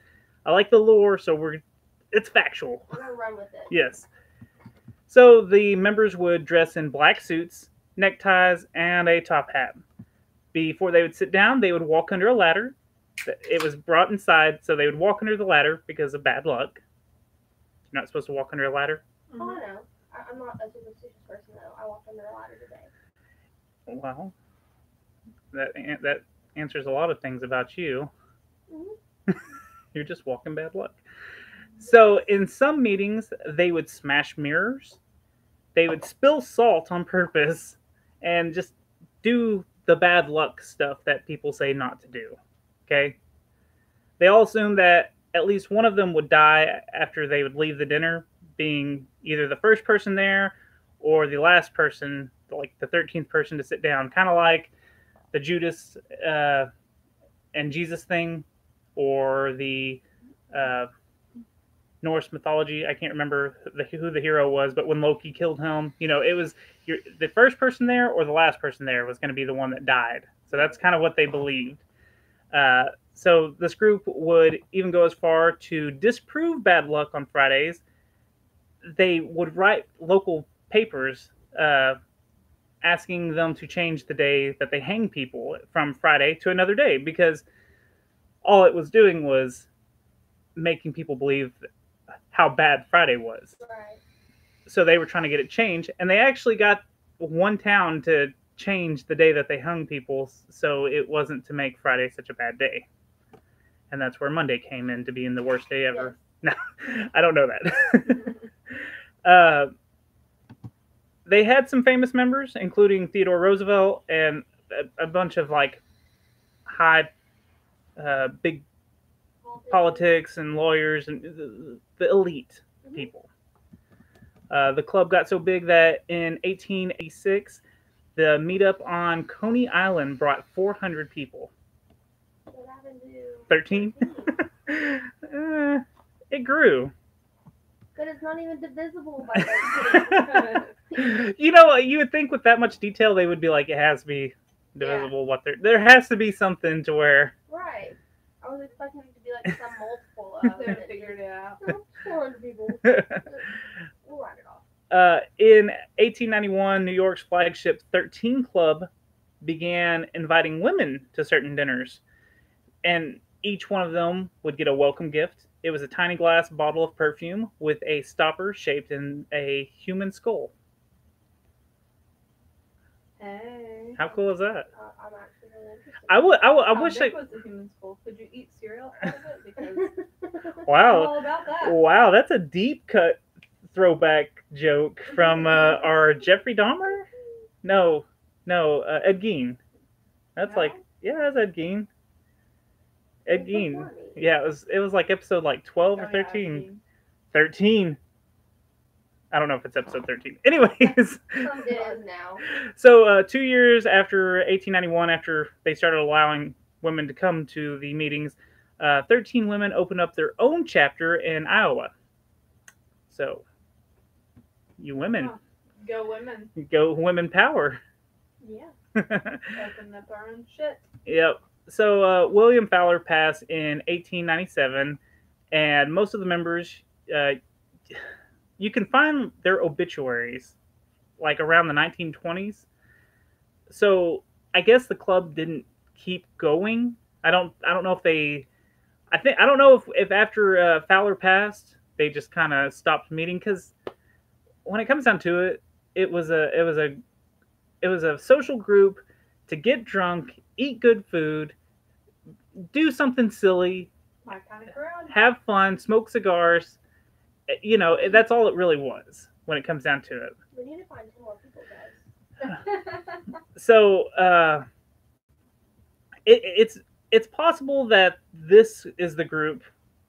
I like the lore, so it's factual. We're going to run with it. Yes. So, the members would dress in black suits, neckties, and a top hat. Before they would sit down, they would walk under a ladder. It was brought inside, so they would walk under the ladder because of bad luck. You're not supposed to walk under a ladder? Oh, I know. I'm not a superstitious person, though. I walked under a ladder today. Well, that answers a lot of things about you. Mm-hmm. You're just walking bad luck. So, in some meetings, they would smash mirrors. They would spill salt on purpose and just do the bad luck stuff that people say not to do. Okay? They all assumed that at least one of them would die after they would leave the dinner, being either the first person there or the last person, like the 13th person to sit down. Kind of like the Judas and Jesus thing, or the uh, Norse mythology. I can't remember who the hero was, but when Loki killed him, it was the first person there or the last person there was going to be the one that died. So that's kind of what they believed. So this group would even go as far to disprove bad luck on Fridays. They would write local papers asking them to change the day that they hang people from Friday to another day, because all it was doing was making people believe how bad Friday was. Right. So they were trying to get it changed, and they actually got one town to change the day that they hung people so it wasn't to make Friday such a bad day. And that's where Monday came in to being the worst day ever. Yes. No, I don't know that. They had some famous members, including Theodore Roosevelt and a bunch of like high, big politics and lawyers and the elite people. The club got so big that in 1886, the meetup on Coney Island brought 400 people. What happened to 13? It grew. But it's not even divisible by 13. You would think with that much detail they would be like, it has to be divisible. What there has to be something to where. Right. I was expecting it to be like some multiple of They it. figured it out. 400 people. We'll round it off. In 1891, New York's flagship 13 Club began inviting women to certain dinners, and each one of them would get a welcome gift. It was a tiny glass bottle of perfume with a stopper shaped in a human skull. Hey. How cool is that? I'm actually really interested. I How wish big was the human skull? Could you eat cereal out of it? Because I'm Wow, all about that. wow, that's a deep cut throwback joke from our Jeffrey Dahmer. No, Ed Gein. That's No? that's Ed Gein. Ed It's so Gein. funny. Yeah, it was like episode like 12 or Oh, yeah, 13. 13. I don't know if it's episode 13. Anyways, Some did now. so 2 years after 1891, after they started allowing women to come to the meetings, 13 women opened up their own chapter in Iowa. So, you women, Oh, go women. go women power. Yeah. Open up our own shit. Yep. So William Fowler passed in 1897, and most of the members, you can find their obituaries like around the 1920s. So I guess the club didn't keep going. I don't know if they. I don't know if after Fowler passed they just kind of stopped meeting, because when it comes down to it, it was a social group to get drunk, eat good food, do something silly, My kind of crowd. have fun, smoke cigars. That's all it really was when it comes down to it. We need to find 10 more people, guys. So it's possible that this is the group,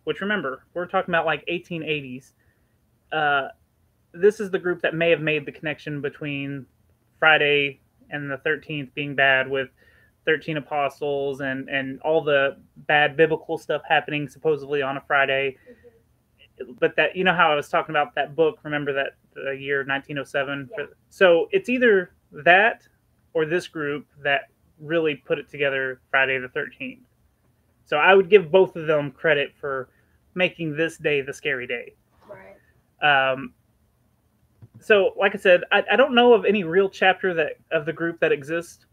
which, remember, we're talking about like 1880s. This is the group that may have made the connection between Friday and the 13th being bad, with 13 apostles and all the bad biblical stuff happening supposedly on a Friday. But that, how I was talking about that book, remember that the year 1907? Yeah. So it's either that or this group that really put it together Friday the 13th. So I would give both of them credit for making this day the scary day. Right. So, like I said, I don't know of any real chapter of the group that exists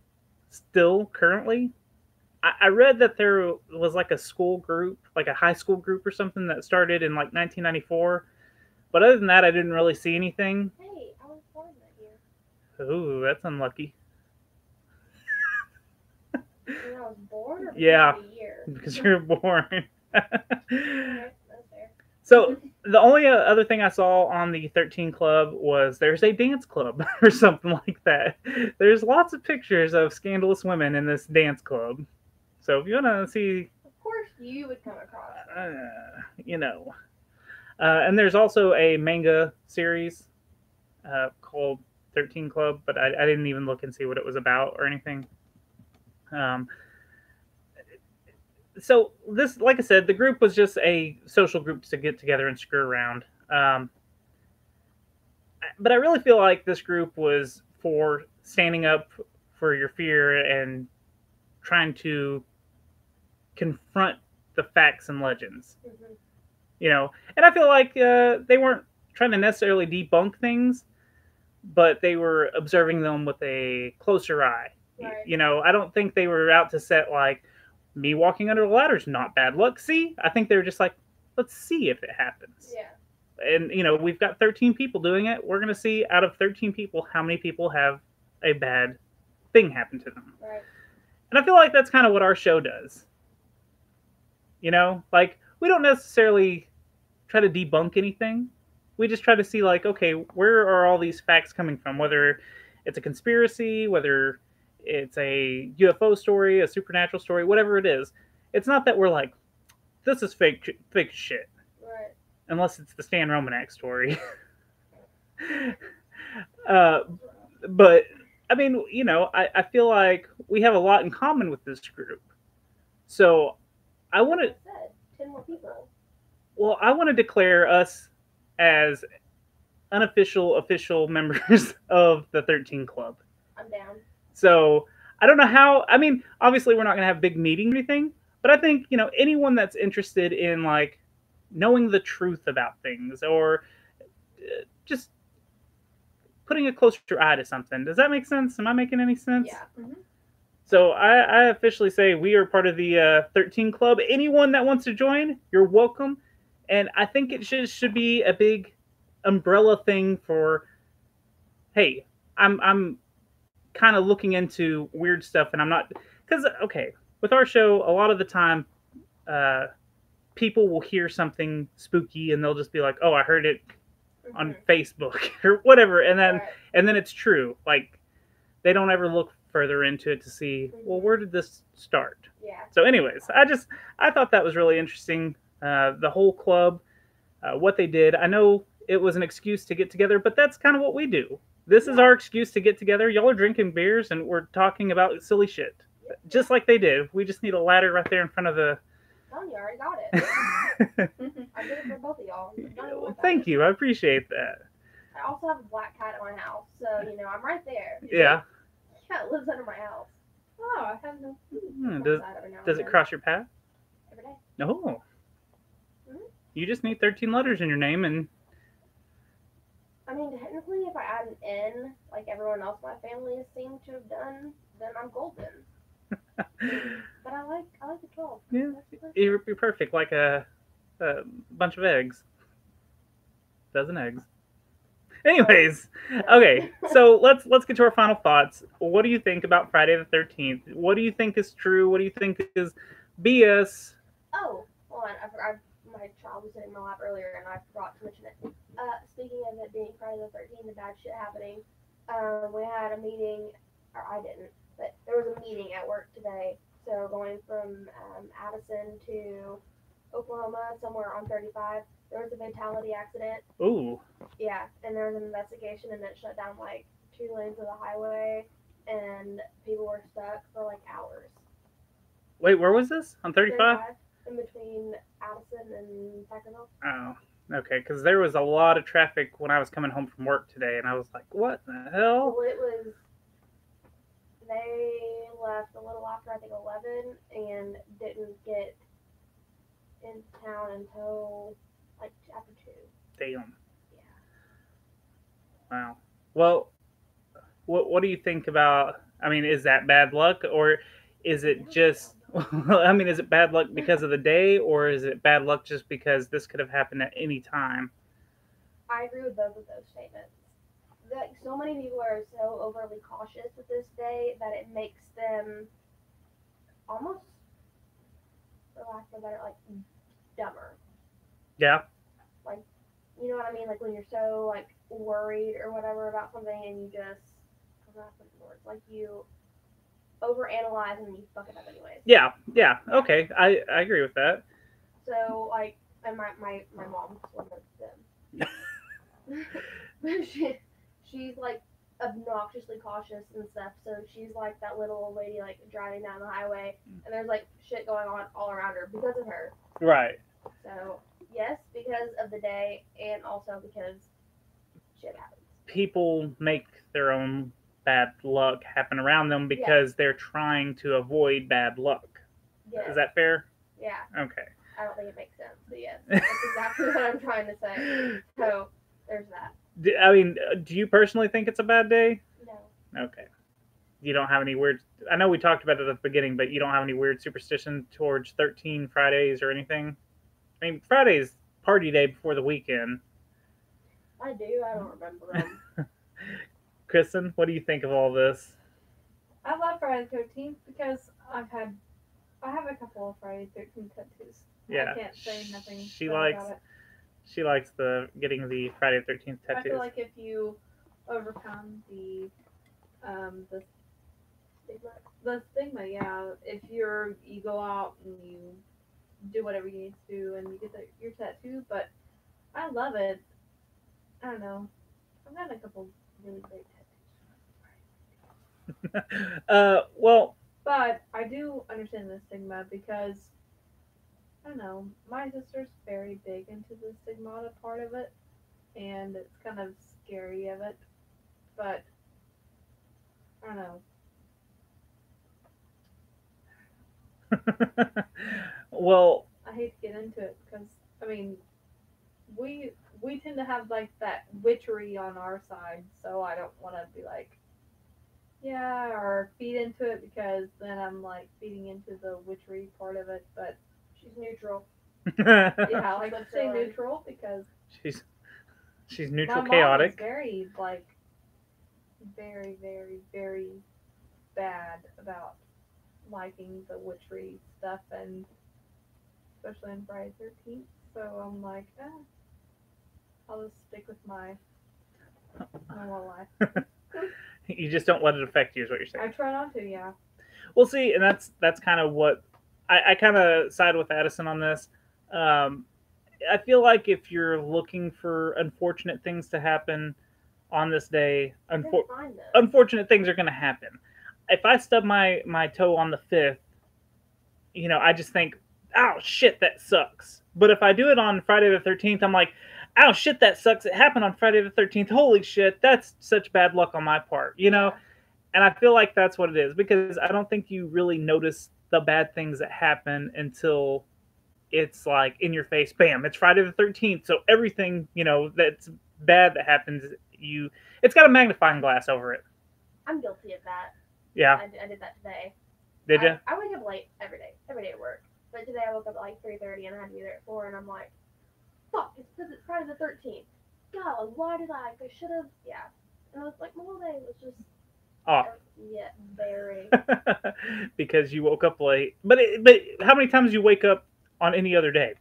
still currently. I read that there was like a school group, like a high school group or something that started in like 1994. But other than that, I didn't really see anything. Hey, I was born that year. Ooh, that's unlucky. When I was born or Yeah. because of the year? Because you're born. Okay, that's fair. The only other thing I saw on the 13 Club was there's a dance club or something like that. There's lots of pictures of scandalous women in this dance club. So if you want to see, Of course, you would come across them. you know. And there's also a manga series called 13 Club, but I didn't even look and see what it was about or anything. Um, so this, like I said, the group was just a social group to get together and screw around. But I really feel like this group was for standing up for your fear and trying to confront the facts and legends. Mm-hmm. You know, and I feel like they weren't trying to necessarily debunk things, but they were observing them with a closer eye. Right. You know, I don't think they were out to set like me walking under the ladder is not bad luck. See, I think they were just like, let's see if it happens. Yeah. And you know, we've got 13 people doing it. We're going to see out of 13 people how many people have a bad thing happen to them. Right. And I feel like that's kind of what our show does. You know, like we don't necessarily try to debunk anything. We just try to see like, okay, where are all these facts coming from? Whether it's a conspiracy, whether it's a UFO story, a supernatural story, whatever it is. It's not that we're like, this is fake shit. Right. Unless it's the Stan Romanek story. But I mean, you know, I feel like we have a lot in common with this group. So I want to, Like I said, 10 more people. well, I want to declare us as unofficial, official members of the 13 Club. I'm down. So I don't know how. I mean, obviously, we're not going to have big meetings or anything, but I think, you know, anyone that's interested in like knowing the truth about things or just putting a closer eye to something. Does that make sense? Am I making any sense? Yeah. Mm-hmm. So I officially say we are part of the 13 Club. Anyone that wants to join, you're welcome. And I think it should be a big umbrella thing for, hey, I'm kind of looking into weird stuff, and I'm not, because okay, with our show, a lot of the time, people will hear something spooky and they'll just be like, oh, I heard it on Facebook or whatever, and then Right. and then it's true. Like they don't ever look further into it to see, well, where did this start? Yeah. So, anyways, I thought that was really interesting. The whole club, what they did. I know it was an excuse to get together, but that's kind of what we do. This is our excuse to get together. Y'all are drinking beers and we're talking about silly shit, just like they did. We just need a ladder right there in front of the. Oh, you already got it. I did it for both of y'all. Don't even worry Well, about thank it. you. I appreciate that. I also have a black cat at my house, so you know I'm right there. Yeah. Yeah, it lives under my house. Oh, I have no. Does it cross your path? every day? No. Mhm. You just need 13 letters in your name, and I mean, technically, if I add an N, like everyone else in my family has seemed to have done, then I'm golden. But I like the 12. yeah, That's perfect. you're perfect, like a bunch of eggs. Dozen eggs. Anyways, okay, so let's get to our final thoughts. What do you think about Friday the 13th? What do you think is true? What do you think is BS? Oh, hold on. I forgot. My child was sitting in my lap earlier, and I forgot to mention it. Speaking of it being Friday the 13th, the bad shit happening, we had a meeting, or I didn't, but there was a meeting at work today. So going from Addison to Oklahoma, somewhere on 35, there was a fatality accident. Ooh, Yeah, and there was an investigation, and it shut down like 2 lanes of the highway, and people were stuck for like hours. wait, where was this? On 35? In between Addison and Sacramento. Oh, okay, because there was a lot of traffic when I was coming home from work today, and I was like, what the hell? Well, it was. They left a little after I think 11, and didn't get in town until like after 2. Damn. Yeah. Wow. Well, what do you think about? I mean, is that bad luck, or is it just? I mean, is it bad luck because of the day, or is it bad luck just because this could have happened at any time? I agree with both of those statements. Like so many people are so overly cautious with this day that it makes them almost, for lack of a better, like dumber. Yeah. Like you know what I mean? Like when you're so like worried or whatever about something, and you just, I don't know how to put the words, like you overanalyze and then you fuck it up anyways. Yeah. Okay, I agree with that. So like, and my mom's one of them. She's like obnoxiously cautious and stuff. So she's like that little old lady like driving down the highway, and there's like shit going on all around her because of her. Right. So yes, because of the day, and also because shit happens. People make their own bad luck happen around them because they're trying to avoid bad luck. Yes. Is that fair? Yeah. Okay. I don't think it makes sense, but yes, that's exactly what I'm trying to say. So there's that. I mean, do you personally think it's a bad day? No. Okay. You don't have any weird... I know we talked about it at the beginning, but you don't have any weird superstition towards 13 Fridays or anything? I mean, Friday's party day before the weekend. I do. I don't remember them. Kristen, what do you think of all this? I love Friday the 13th because I have a couple of Friday the 13th tattoos. Yeah. I can't say nothing She bad likes about it. She likes getting the Friday the 13th tattoos. I feel like if you overcome the stigma, yeah. If you go out and you do whatever you need to do and you get your tattoo, but I love it. I don't know. I've gotten a couple really great tattoos. Well, but I do understand the stigma because I don't know. My sister's very big into the stigmata part of it, and it's kind of scary of it. But I don't know. Well, I hate to get into it because I mean, we tend to have like that witchery on our side, so I don't want to be like, yeah, or feed into it because then I'm like feeding into the witchery part of it. But She's neutral. yeah, I like to say neutral because she's neutral, my chaotic. mom is very like very, very, very bad about liking the witchery stuff, and especially on Friday 13th. So I'm like, I'll just stick with my normal life. You just don't let it affect you, is what you're saying. I try not to, yeah. Well, see, and that's kind of what I kind of side with Addison on this. I feel like if you're looking for unfortunate things to happen on this day, unfortunate things are going to happen. If I stub my toe on the 5th, I just think, oh, shit, that sucks. But if I do it on Friday the 13th, I'm like, oh, shit, that sucks. It happened on Friday the 13th. Holy shit, that's such bad luck on my part, And I feel like that's what it is, because I don't think you really notice the bad things that happen until it's like in your face, bam, it's Friday the 13th. So everything, that's bad that happens, it's got a magnifying glass over it. I'm guilty of that. Yeah. I did that today. Did you? I wake up late every day at work. But today I woke up at like 3:30 and I had to be there at 4, and I'm like, fuck, it's because it's Friday the 13th. God, why did I should have, yeah. And I was like, my whole day was just off. Yeah, very. Because you woke up late. But how many times do you wake up on any other day?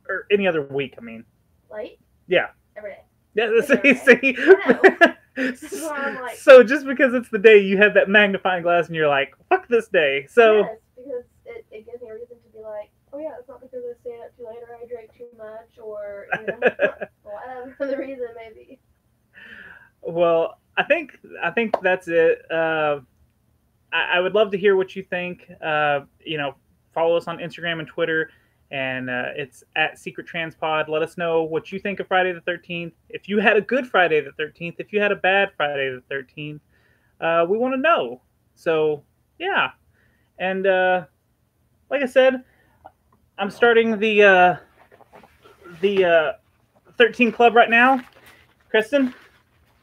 Or any other week, I mean. Late? Yeah. Every day. Yeah, see? Like, so just because it's the day, you have that magnifying glass and you're like, fuck this day. So yes, because it gives me a reason to be like, oh yeah, it's not because I stayed up too late or I drank too much or whatever the reason may be. Well, I think that's it. I would love to hear what you think. Follow us on Instagram and Twitter, and it's at Secret Transpod. Let us know what you think of Friday the 13th. If you had a good Friday the 13th, if you had a bad Friday the 13th, we want to know. So yeah, and like I said, I'm starting the 13 Club right now. Kristen,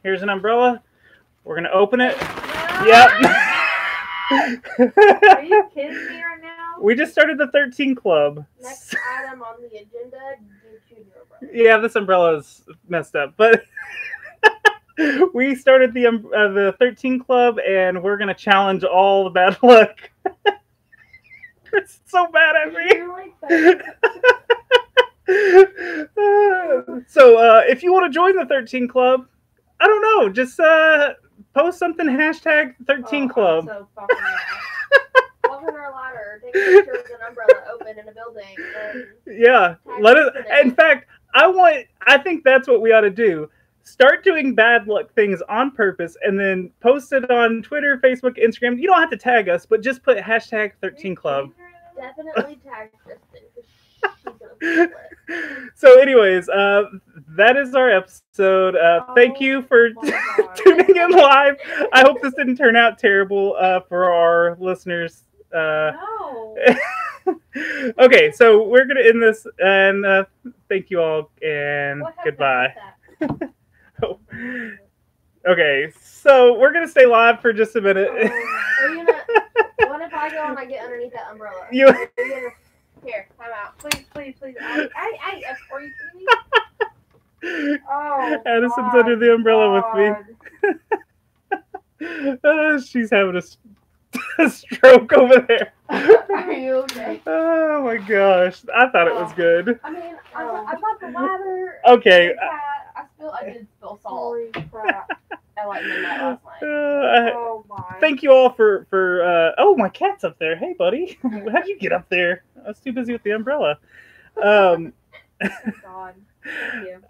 here's an umbrella. We're gonna open it. Yep. Are you kidding me right now? We just started the 13 Club. Next item on the agenda, you choose your umbrella. Yeah, this umbrella is messed up, but we started the 13 Club, and we're gonna challenge all the bad luck. It's so bad at me. You're like that. So if you want to join the 13 Club, I don't know, just post something hashtag 13 Club. I'm so fucking mad. Walk on our ladder, take a picture with an umbrella open in a building, and Yeah, let it. In fact, I think that's what we ought to do. Start doing bad luck things on purpose, and then post it on Twitter, Facebook, Instagram. You don't have to tag us, but just put hashtag 13 Club. definitely tag Kristen because she's gonna feel it. So, anyways, that is our episode. Thank you for tuning in live. I hope this didn't turn out terrible for our listeners. No. Okay, so we're gonna end this, and thank you all, and What happened goodbye. with that? Oh. Okay, so we're gonna stay live for just a minute. Are you gonna? What if I go and I get underneath that umbrella? You- Are you gonna? Here, time out. Please. Are you kidding me? Oh, Addison's God, under the umbrella God. with me. She's having a stroke over there. Are you okay? Oh my gosh, I thought it was good. I mean, I got the ladder. Okay. the cat. I did spill salt Holy crap. at like midnight last night. Oh, my. Thank you all for oh, my cat's up there. Hey buddy, how'd you get up there? I was too busy with the umbrella. Oh, God. Thank you.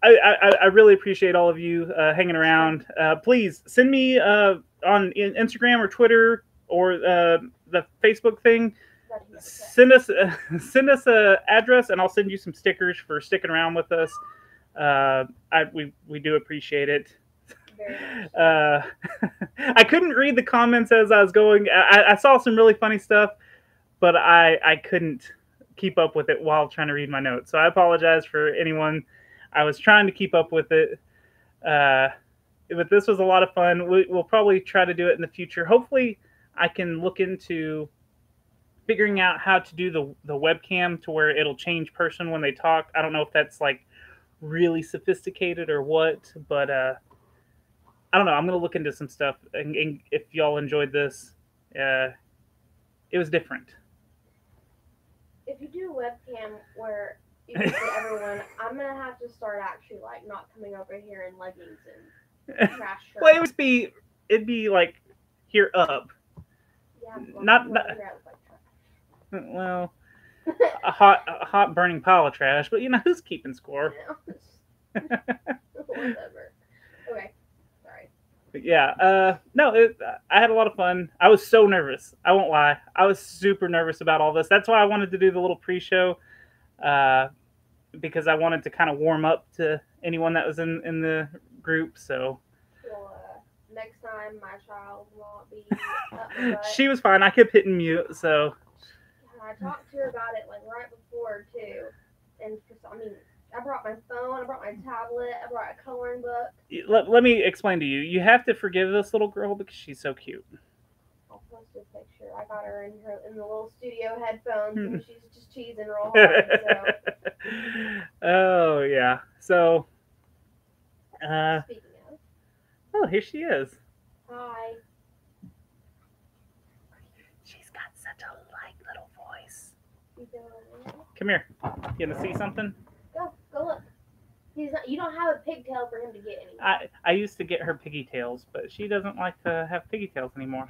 I really appreciate all of you hanging around. Please send me on Instagram or Twitter or the Facebook thing. Send us a address, and I'll send you some stickers for sticking around with us. We do appreciate it. Very much. I couldn't read the comments as I was going. I saw some really funny stuff, but I couldn't keep up with it while trying to read my notes. So I apologize for anyone. I was trying to keep up with it. But this was a lot of fun. We'll probably try to do it in the future. Hopefully, I can look into figuring out how to do the webcam to where it'll change person when they talk. I don't know if that's like really sophisticated or what, but I don't know. I'm gonna look into some stuff. And if y'all enjoyed this, it was different. If you do a webcam where you can see everyone, I'm gonna have to start actually like not coming over here in leggings and trash shirts. Well, it'd be like here up. Yeah, not- over here, I look like trash. Well, a hot burning pile of trash, but who's keeping score? Whatever. Okay. Sorry. But yeah, no, I had a lot of fun. I was so nervous. I won't lie. I was super nervous about all this. That's why I wanted to do the little pre-show, because I wanted to kind of warm up to anyone that was in the group. So Well, next time my child won't be up my butt. she was fine. I kept hitting mute. So I talked to her about it like right before too, and I brought my phone, I brought my tablet, I brought a coloring book. let me explain to you. You have to forgive this little girl because she's so cute. I'll post a picture. I got her in the little studio headphones, and she's just cheesing real hard. So. Oh yeah. So Speaking of, oh, here she is. hi. She's got such a light little voice. You doing? Come here. You gonna see something? Go look. You don't have a pigtail for him to get anymore. I used to get her piggy tails, but she doesn't like to have piggy tails anymore.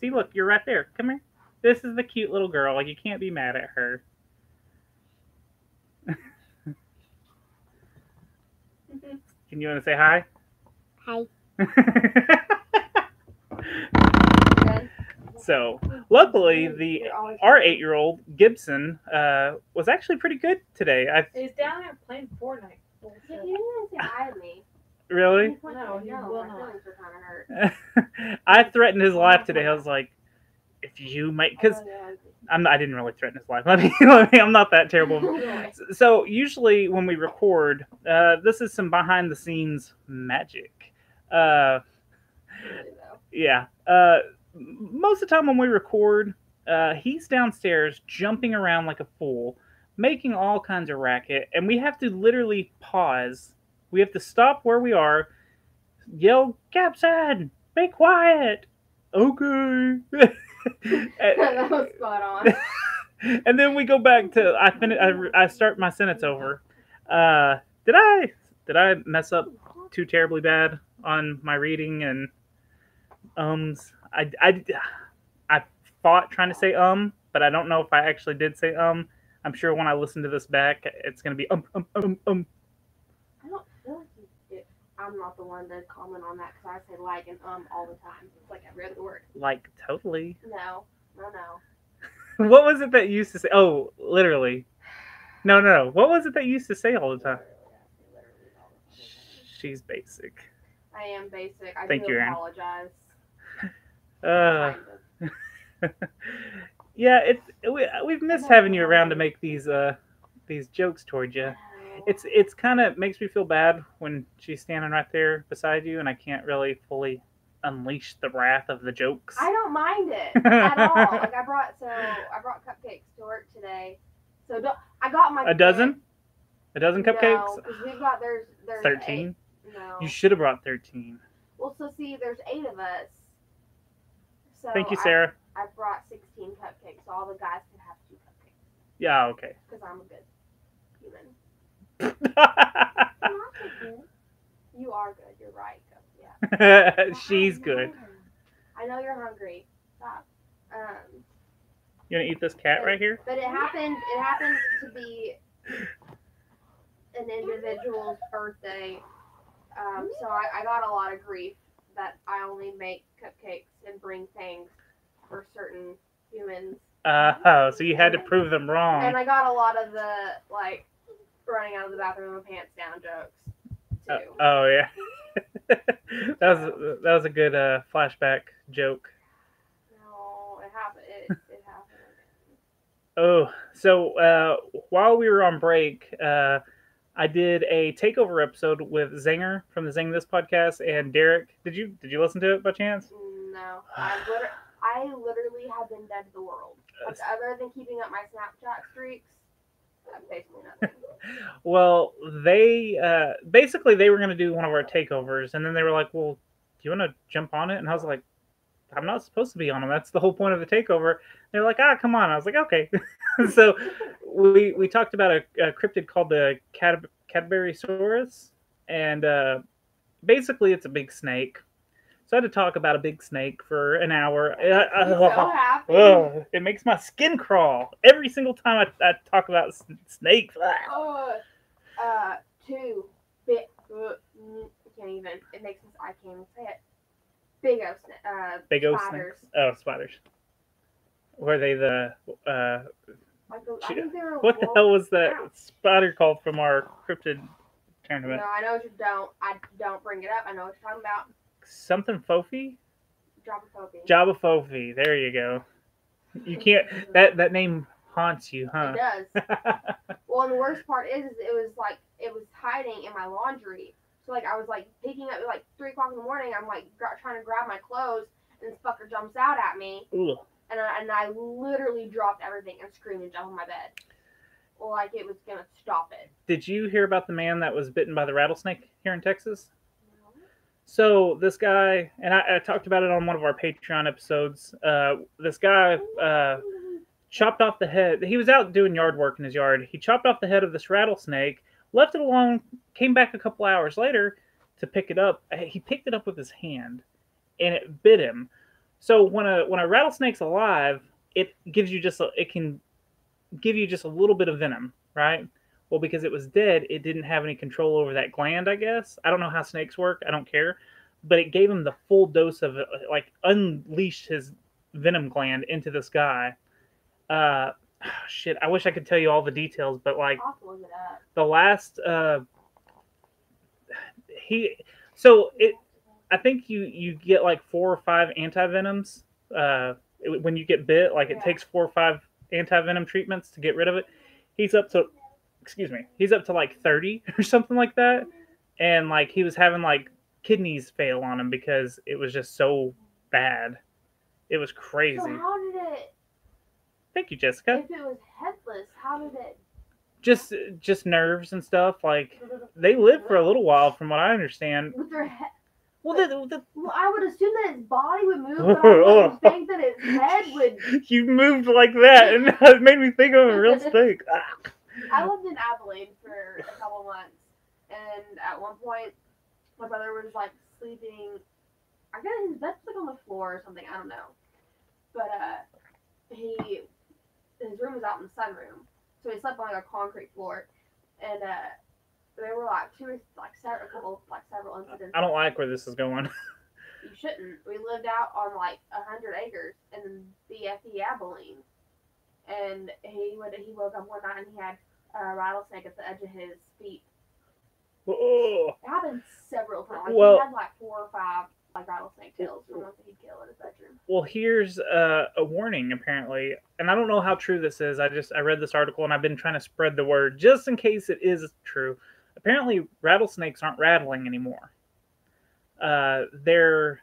See, look, you're right there. Come here. This is the cute little girl. Like, you can't be mad at her. Can you want to say hi? Hi. So, luckily, our 8-year-old Gibson was actually pretty good today. He's down there playing Fortnite. You didn't even say hi to me. Really? No, he will my not. feelings are kind of hurt. I threatened his life today. I was like, if you make, because Oh, yeah. I didn't really threaten his life. I'm not that terrible. So usually when we record, this is some behind the scenes magic. Yeah. Most of the time when we record, he's downstairs jumping around like a fool, making all kinds of racket, and we have to literally pause. We have to stop where we are, yell, "Captain, be quiet." Okay. That was spot on. And then we go back to I start my sentence over. Did I mess up too terribly bad on my reading and ums? I fought trying to say but I don't know if I actually did say I'm sure when I listen to this back, it's gonna be I don't feel like you did. I'm not the one to comment on that because I say like and all the time. It's like every other word. like totally. No. What was it that you used to say? Oh, literally. No. What was it that you used to say all the time? Literally all the time. She's basic. I am basic. I Thank do you, Aaron. apologize. Uh, Kind of. yeah, we've missed having you around to make these jokes towards you. It's kind of makes me feel bad when she's standing right there beside you, and I can't really fully unleash the wrath of the jokes. I don't mind it at all. Like I brought cupcakes to work today. So I got my A dozen cupcakes. No, because we've got there's 13. 8. No. You should have brought 13. Well, so see, there's 8 of us. So Thank you, Sarah. I brought 16 cupcakes, so all the guys can have 2 cupcakes. Yeah, okay. Because I'm a good human. I'm not so good. You are good. You're right. Yeah. She's good. I know you're hungry. Stop. You gonna eat this cat right here? But it happened to be an individual's birthday. So I got a lot of grief that I only make cupcakes and bring things for certain humans. So you had to prove them wrong. And I got a lot of the like running out of the bathroom with my pants down jokes too. Oh yeah. that was a good flashback joke. No, it happened. It happened. Oh, so while we were on break, I did a takeover episode with Zinger from the Zing This podcast and Derek. Did you listen to it by chance? No, I literally have been dead to the world. Like, other than keeping up my Snapchat streaks, basically nothing. Well, they basically they were going to do one of our takeovers, and then they were like, "Well, do you want to jump on it?" And I was like, "I'm not supposed to be on them. That's the whole point of the takeover." They're like, "Ah, come on." I was like, "Okay." So we talked about a cryptid called the Cadburysaurus, and basically it's a big snake. So I had to talk about a big snake for an hour. So happy. It makes my skin crawl every single time I talk about snakes. Two big. Can't even. It makes me. I can't even say it. Big O spiders. Snakes. Oh, spiders. Were they the? I think they were What the hell was that spider called from our cryptid tournament? No, I know what you don't. I don't bring it up. I know what you're talking about. Something Fofi? Jabba-Fofi. There you go. You can't. That name haunts you, huh? It does. Well, and the worst part is it was hiding in my laundry. So like I was like picking up at like 3 o'clock in the morning. I'm like trying to grab my clothes, and this fucker jumps out at me. Ugh. And I literally dropped everything and screamed and jumped on my bed. Like it was gonna stop it. Did you hear about the man that was bitten by the rattlesnake here in Texas? So this guy, and I talked about it on one of our Patreon episodes. This guy chopped off the head. He was out doing yard work in his yard. He chopped off the head of this rattlesnake, left it alone, came back a couple hours later to pick it up. He picked it up with his hand, and it bit him. So when a rattlesnake's alive, it can give you just a little bit of venom, right? Well, because it was dead, it didn't have any control over that gland, I guess. I don't know how snakes work. I don't care. But it gave him the full dose of it, like unleashed his venom gland into this guy. Shit, I wish I could tell you all the details, but like the last I think you get like 4 or 5 antivenoms when you get bit. Like it takes 4 or 5 antivenom treatments to get rid of it. He's up to like 30 or something like that, and like he was having like kidneys fail on him because it was just so bad. It was crazy. So how did it? Thank you, Jessica. If it was headless, how did it? Just nerves and stuff. Like they live for a little while, from what I understand. With their head. Well, Well, I would assume that its body would move, but I wouldn't think that its head would. You moved like that, and it made me think of a real snake. I lived in Abilene for a couple months, and at one point, my brother was like sleeping. I guess his bed was like on the floor or something. I don't know, but his room was out in the sunroom, so he slept on like a concrete floor, and there were like several incidents. I don't like where this is going. You shouldn't. We lived out on like 100 acres in BFE Abilene, and he woke up one night and he had a rattlesnake at the edge of his feet. Oh. It happened several times. Like, Well, he had like 4 or 5 like rattlesnake tails from ones that he'd kill in his bedroom. Well, here's a warning, apparently, and I don't know how true this is. I read this article and I've been trying to spread the word just in case it is true. Apparently, rattlesnakes aren't rattling anymore. They're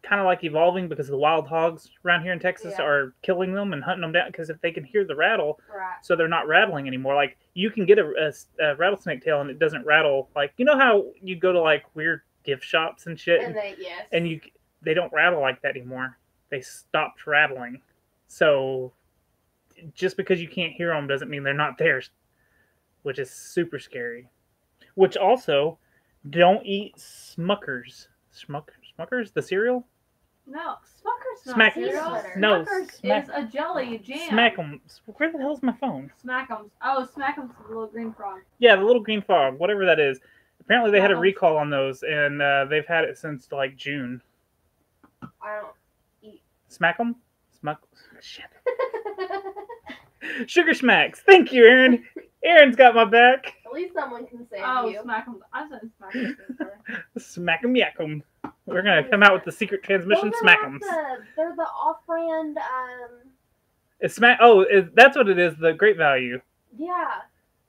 kind of like evolving because the wild hogs around here in Texas are killing them and hunting them down because if they can hear the rattle, so they're not rattling anymore. Like you can get a rattlesnake tail and it doesn't rattle. Like you know how you go to like weird gift shops and shit, and they don't rattle like that anymore. They stopped rattling. So just because you can't hear them doesn't mean they're not there, which is super scary. Which also, don't eat Smuckers. Smuckers, the cereal. No, Smuckers not Smack. cereal. No, Smuckers is a jelly jam. Smack 'em. Where the hell's my phone? Smack'ems. Oh, Smack'ems, the little green frog. Yeah, the little green frog, whatever that is. Apparently they had a recall on those, and they've had it since like June. I don't eat. Smack 'em? Shit. Sugar Smacks. Thank you, Aaron. Aaron's got my back. At least someone can say you. Smack'ems. I said Smack'ems. Smack 'em, yak 'em. We're gonna come out with the secret transmission Smack 'ems. They're the off-brand. It's Smack. Oh, that's what it is. The Great Value. Yeah.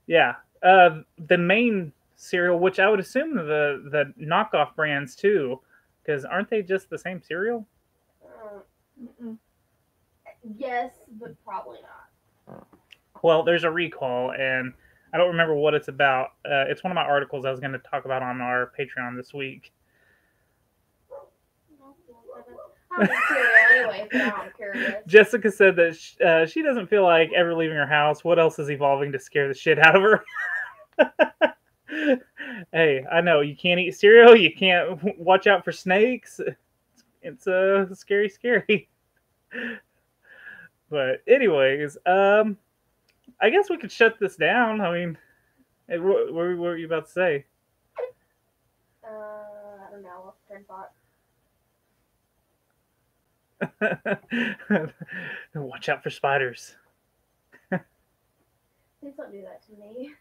Yeah. The main cereal, which I would assume the knockoff brands too, because aren't they just the same cereal? Yes, but probably not. Well, there's a recall, and I don't remember what it's about. It's one of my articles I was going to talk about on our Patreon this week. I don't eat cereal anyway, so I'm curious. Jessica said that she doesn't feel like ever leaving her house. What else is evolving to scare the shit out of her? Hey, I know you can't eat cereal. You can't watch out for snakes. It's scary. But anyways, I guess we could shut this down. I mean, what were you about to say? I don't know. What's train thought? Watch out for spiders. Please don't do that to me.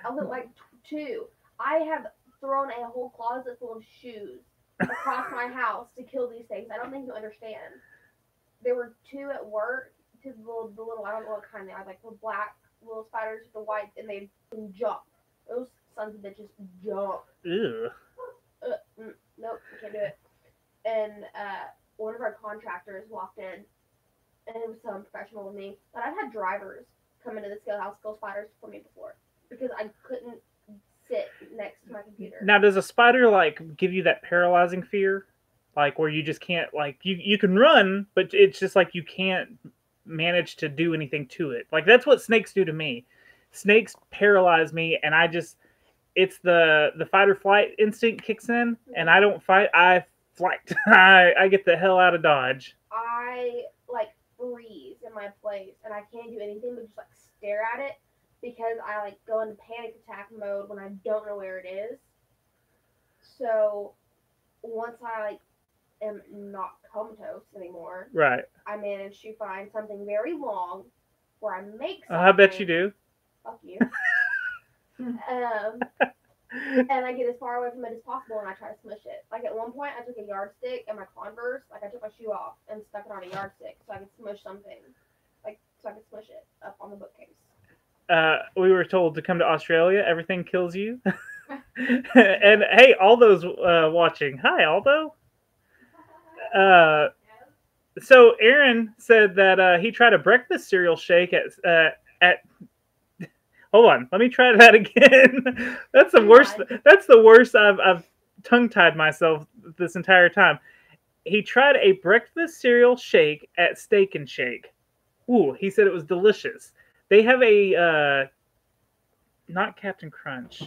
I look like 2. I have thrown a whole closet full of shoes across my house to kill these things. I don't think you understand. There were 2 at work. The little, I don't know what kind they are, like the black little spiders with the white, and they jump. Those sons of bitches jump. Ew. Nope, I can't do it. And one of our contractors walked in, and it was so unprofessional of me, but I've had drivers come into the scale house kill spiders for me before, because I couldn't sit next to my computer. Now, does a spider, like, give you that paralyzing fear? Like, where you just can't, like, you can run, but it's just like you can't manage to do anything to it. Like, that's what snakes do to me. Snakes paralyze me, and it's the fight or flight instinct kicks in, and I don't fight, I flight. I get the hell out of Dodge. I, like, freeze in my place, and I can't do anything but just, like, stare at it, because I, like, go into panic attack mode when I don't know where it is. So, once I, like, am not comatose anymore, right, I manage to find something very long where I make something. I bet you do. Fuck you. And I get as far away from it as possible, and I try to smush it. Like, at one point, I took a yardstick and my Converse, like, I took my shoe off and stuck it on a yardstick so I could smush something. Like, so I could smush it up on the bookcase. We were told to come to Australia. Everything kills you. And, hey, all those watching. Hi, Aldo. So Aaron said that he tried a breakfast cereal shake at hold on, let me try that again. That's the worst. That's the worst I've tongue-tied myself this entire time. He tried a breakfast cereal shake at Steak and Shake. Ooh, he said it was delicious. They have a not Captain Crunch,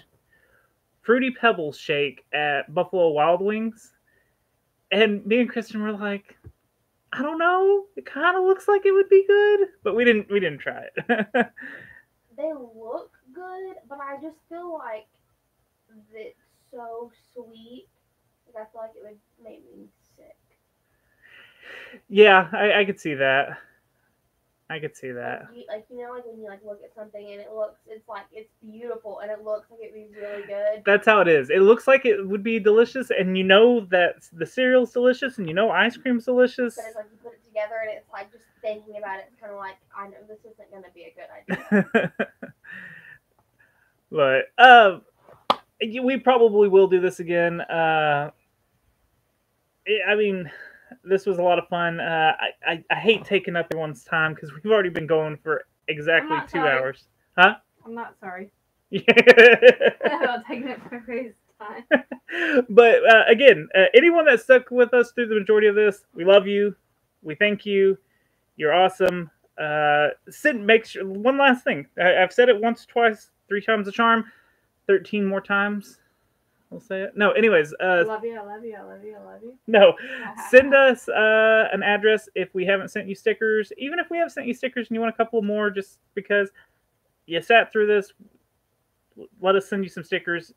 Fruity Pebbles shake at Buffalo Wild Wings, and me and Kristen were like, I don't know. It kind of looks like it would be good, but we didn't try it. They look good, but I just feel like it's so sweet. Like I feel like it would make me sick. Yeah, I could see that. I could see that. Like you know, like when you like look at something and it's like it's beautiful and it looks like it'd be really good. That's how it is. It looks like it would be delicious, and you know that the cereal's delicious, and you know ice cream's delicious. But it's like you put it together and it's like just thinking about it, it's kind of like I know this isn't gonna be a good idea. But we probably will do this again. I mean, this was a lot of fun. I hate taking up everyone's time because we've already been going for exactly 2 hours. Huh? I'm not sorry. Yeah. About taking up everybody's time. But again, anyone that stuck with us through the majority of this, we love you. We thank you. You're awesome. Make sure, one last thing. I've said it once, twice, 3 times the charm. 13 more times. We'll say it. No, anyways. I love you, I love you, I love you, I love you. No. Send us an address if we haven't sent you stickers. Even if we have sent you stickers and you want a couple more just because you sat through this, let us send you some stickers.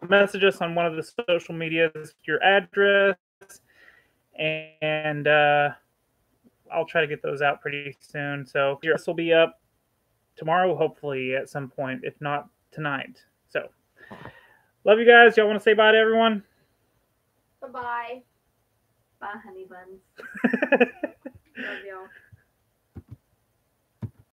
Message us on one of the social medias, your address, and I'll try to get those out pretty soon. So this will be up tomorrow, hopefully, at some point, if not tonight. So, love you guys. Y'all want to say bye to everyone? Bye-bye. Bye, honey buns. Love y'all.